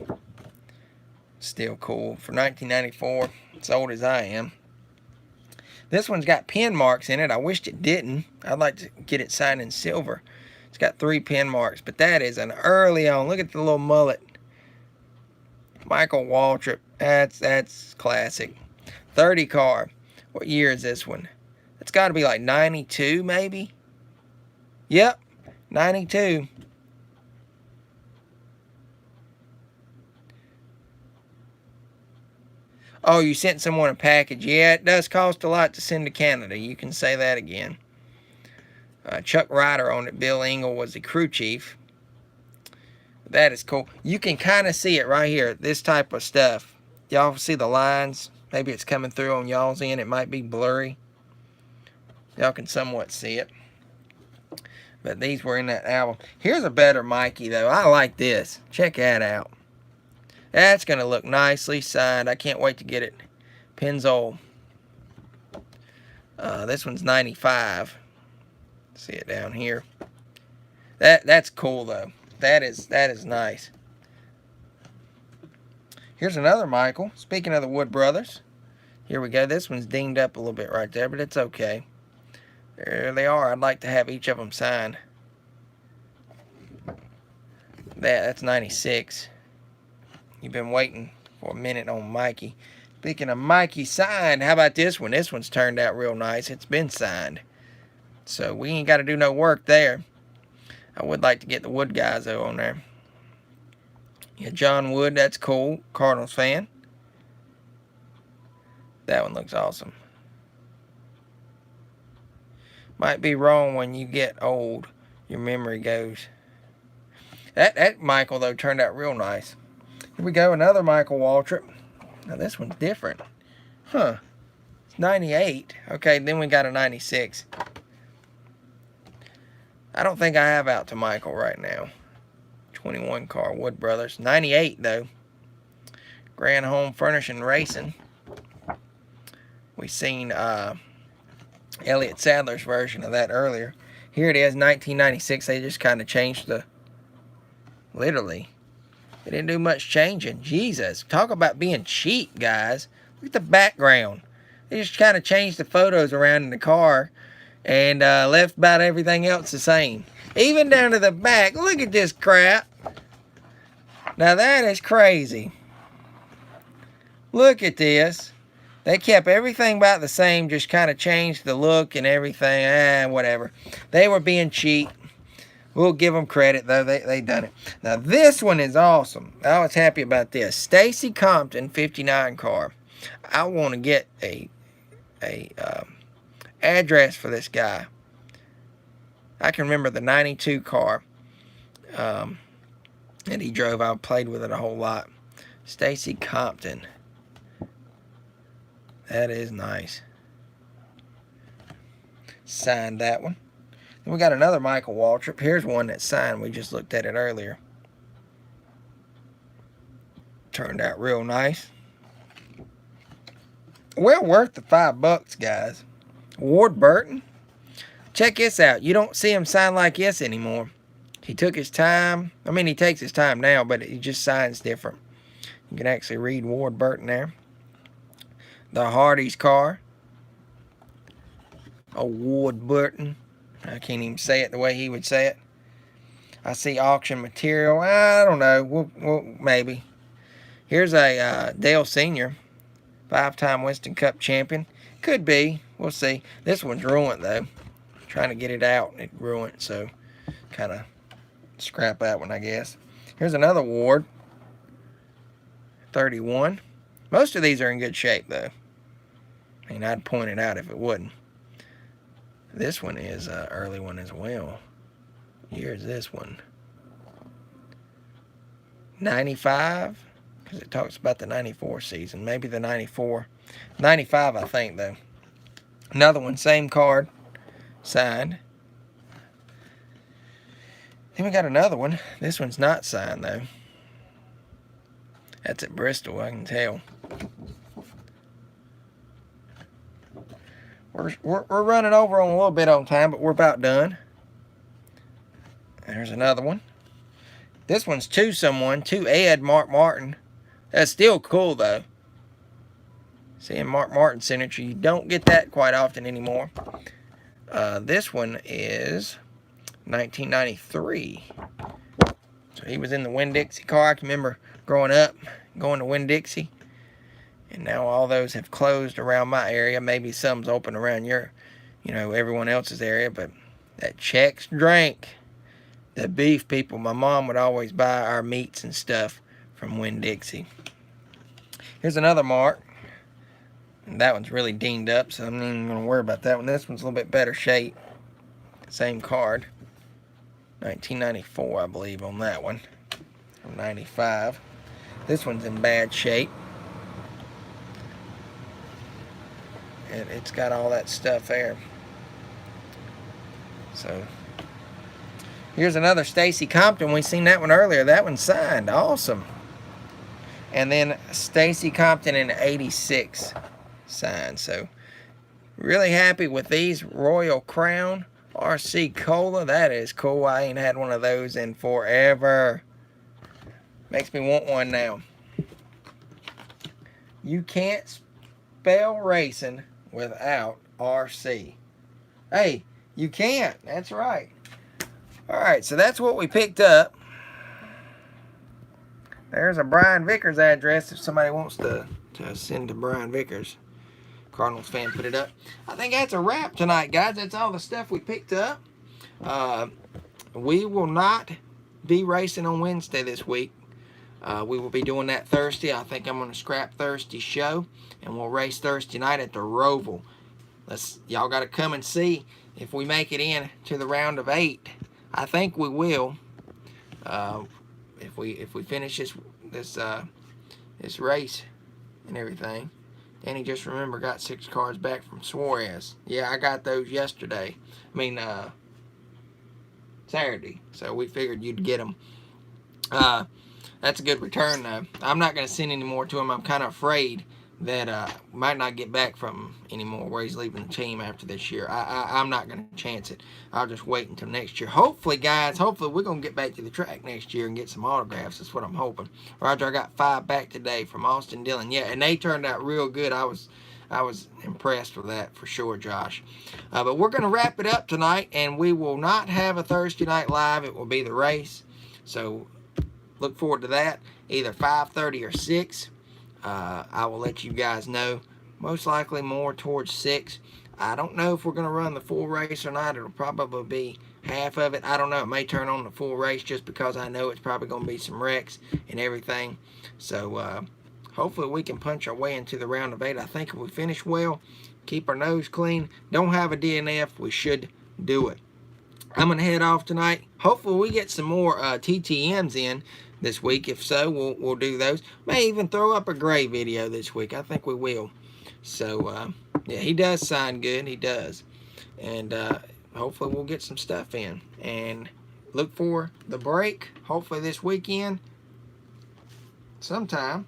Still cool. For 1994, as old as I am. This one's got pin marks in it. I wished it didn't. I'd like to get it signed in silver. It's got 3 pin marks, but that is an early on. Look at the little mullet. Michael Waltrip. That's classic. 30 car. What year is this one? It's got to be like 92 maybe. Yep, 92. Oh, you sent someone a package. Yeah, it does cost a lot to send to Canada. You can say that again. Chuck Ryder on it. Bill Engel was the crew chief. That is cool. You can kind of see it right here. This type of stuff. Y'all see the lines? Maybe it's coming through on y'all's end. It might be blurry. Y'all can somewhat see it. But these were in that album. Here's a better Mikey, though. I like this. Check that out. That's going to look nicely signed. I can't wait to get it. Pennzoil. This one's 95. See it down here. That's cool, though. That is nice. Here's another Michael. Speaking of the Wood Brothers. Here we go. This one's dinged up a little bit right there, but it's okay. There they are. I'd like to have each of them signed. That's 96. You've been waiting for a minute on Mikey. Speaking of Mikey signed, how about this one? This one's turned out real nice. It's been signed. So we ain't got to do no work there. I would like to get the Wood guys, though, on there. Yeah, John Wood, that's cool. Cardinals fan. That one looks awesome. Might be wrong when you get old. Your memory goes. That Michael, though, turned out real nice. Here we go, another Michael Waltrip. Now, this one's different. Huh. It's 98. Okay, then we got a 96. I don't think I have out to Michael right now. 21 car, Wood Brothers. 98, though. Grand Home Furnishing Racing. We seen Elliott Sadler's version of that earlier. Here it is, 1996. They just kind of changed the... Literally. They didn't do much changing. Jesus. Talk about being cheap, guys. Look at the background. They just kind of changed the photos around in the car and left about everything else the same. Even down to the back. Look at this crap. Now that is crazy. Look at this. They kept everything about the same, just kind of changed the look and everything. Whatever. They were being cheap. We'll give them credit, though. They done it. Now, this one is awesome. I was happy about this. Stacy Compton, 59 car. I want to get a address for this guy. I can remember the 92 car that he drove. I played with it a whole lot. Stacy Compton. That is nice. Signed that one. Then we got another Michael Waltrip. Here's one that's signed. We just looked at it earlier. Turned out real nice. Well worth the $5, guys. Ward Burton. Check this out. You don't see him sign like this anymore. He took his time. I mean, he takes his time now, but he just signs different. You can actually read Ward Burton there. The Hardy's car. Oh, Ward Burton. I can't even say it the way he would say it. I see auction material. I don't know. We'll maybe. Here's a Dale Sr. 5-time Winston Cup champion. Could be. We'll see. This one's ruined, though. Trying to get it out. It ruined, so kind of scrap that one, I guess. Here's another Ward. 31. Most of these are in good shape, though. I mean, I'd point it out if it wouldn't. This one is an early one as well. Here's this one. 95, because it talks about the 94 season. Maybe the 94. 95, I think, though. Another one, same card. Signed. Then we got another one. This one's not signed, though. That's at Bristol, I can tell. We're running over on a little bit on time, but we're about done. There's another one. This one's to someone, to Ed Mark Martin. That's still cool, though. Seeing Mark Martin's signature, you don't get that quite often anymore. This one is 1993. So he was in the Winn-Dixie car. I can remember growing up, going to Winn-Dixie. And now all those have closed around my area. Maybe some's open around your, everyone else's area. But that Chex Drink, the beef people, my mom would always buy our meats and stuff from Winn-Dixie. Here's another Mark. And that one's really dinged up, so I'm not even going to worry about that one. This one's a little bit better shape. Same card. 1994, I believe, on that one. From 95. This one's in bad shape. And it's got all that stuff there. So here's another Stacy Compton. We seen that one earlier. That one's signed. Awesome. And then Stacy Compton in 86 signed. So really happy with these. Royal Crown RC Cola. That is cool. I ain't had one of those in forever. Makes me want one now. You can't spell racing without RC. Hey, you can't. That's right. Alright, so that's what we picked up. There's a Brian Vickers address if somebody wants to send to Brian Vickers. Cardinals fan put it up. I think that's a wrap tonight, guys. That's all the stuff we picked up. We will not be racing on Wednesday this week. We will be doing that Thursday. I think I'm going to scrap Thursday's show, and we'll race Thursday night at the Roval. Y'all got to come and see if we make it in to the round of 8. I think we will. If we finish this race and everything. Danny, just remember, got 6 cards back from Suarez. Yeah, I got those yesterday. Saturday. So we figured you'd get them. That's a good return, though. I'm not going to send any more to him. I'm kind of afraid that might not get back from him anymore where he's leaving the team after this year. I'm not going to chance it. I'll just wait until next year. Hopefully, guys, we're going to get back to the track next year and get some autographs. That's what I'm hoping. Roger, I got 5 back today from Austin Dillon. Yeah, and they turned out real good. I was impressed with that for sure, Josh. But we're going to wrap it up tonight, and we will not have a Thursday night live. It will be the race. So look forward to that, either 5:30 or 6. I will let you guys know. Most likely more towards 6. I don't know if we're going to run the full race or not. It'll probably be half of it. I don't know. It may turn on the full race just because I know it's probably going to be some wrecks and everything. So hopefully we can punch our way into the round of 8. I think if we finish well, keep our nose clean, don't have a DNF, we should do it. I'm going to head off tonight. Hopefully we get some more TTMs in this week. If so, we'll do those. May even throw up a Gray video this week. I think we will. So, yeah, he does sign good. He does. And hopefully we'll get some stuff in. And look for the break, hopefully this weekend, sometime.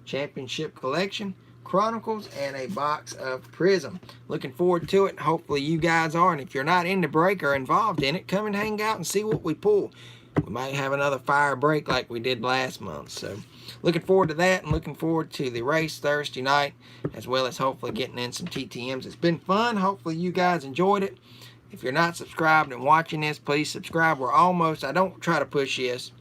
Championship Collection, Chronicles, and a box of Prism. Looking forward to it. Hopefully you guys are. And if you're not in the break or involved in it, come and hang out and see what we pull. We might have another fire break like we did last month. So looking forward to that, and looking forward to the race Thursday night, as well as hopefully getting in some TTMs. It's been fun. Hopefully you guys enjoyed it. If you're not subscribed and watching this, please subscribe. We're almost, I don't try to push this,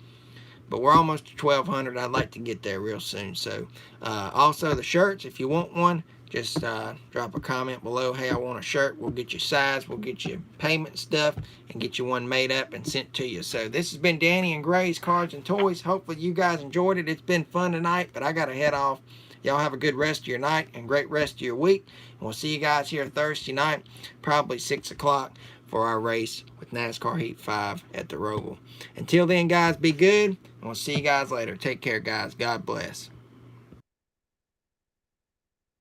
but we're almost to 1,200. I'd like to get there real soon. So also the shirts, if you want one, just drop a comment below. Hey, I want a shirt. We'll get you size. We'll get you payment stuff and get you one made up and sent to you. So this has been Danny and Gray's Cards and Toys. Hopefully you guys enjoyed it. It's been fun tonight, but I got to head off. Y'all have a good rest of your night and great rest of your week. And we'll see you guys here Thursday night, probably 6 o'clock for our race with NASCAR Heat 5 at the Roval. Until then, guys, be good, and we'll see you guys later. Take care, guys. God bless.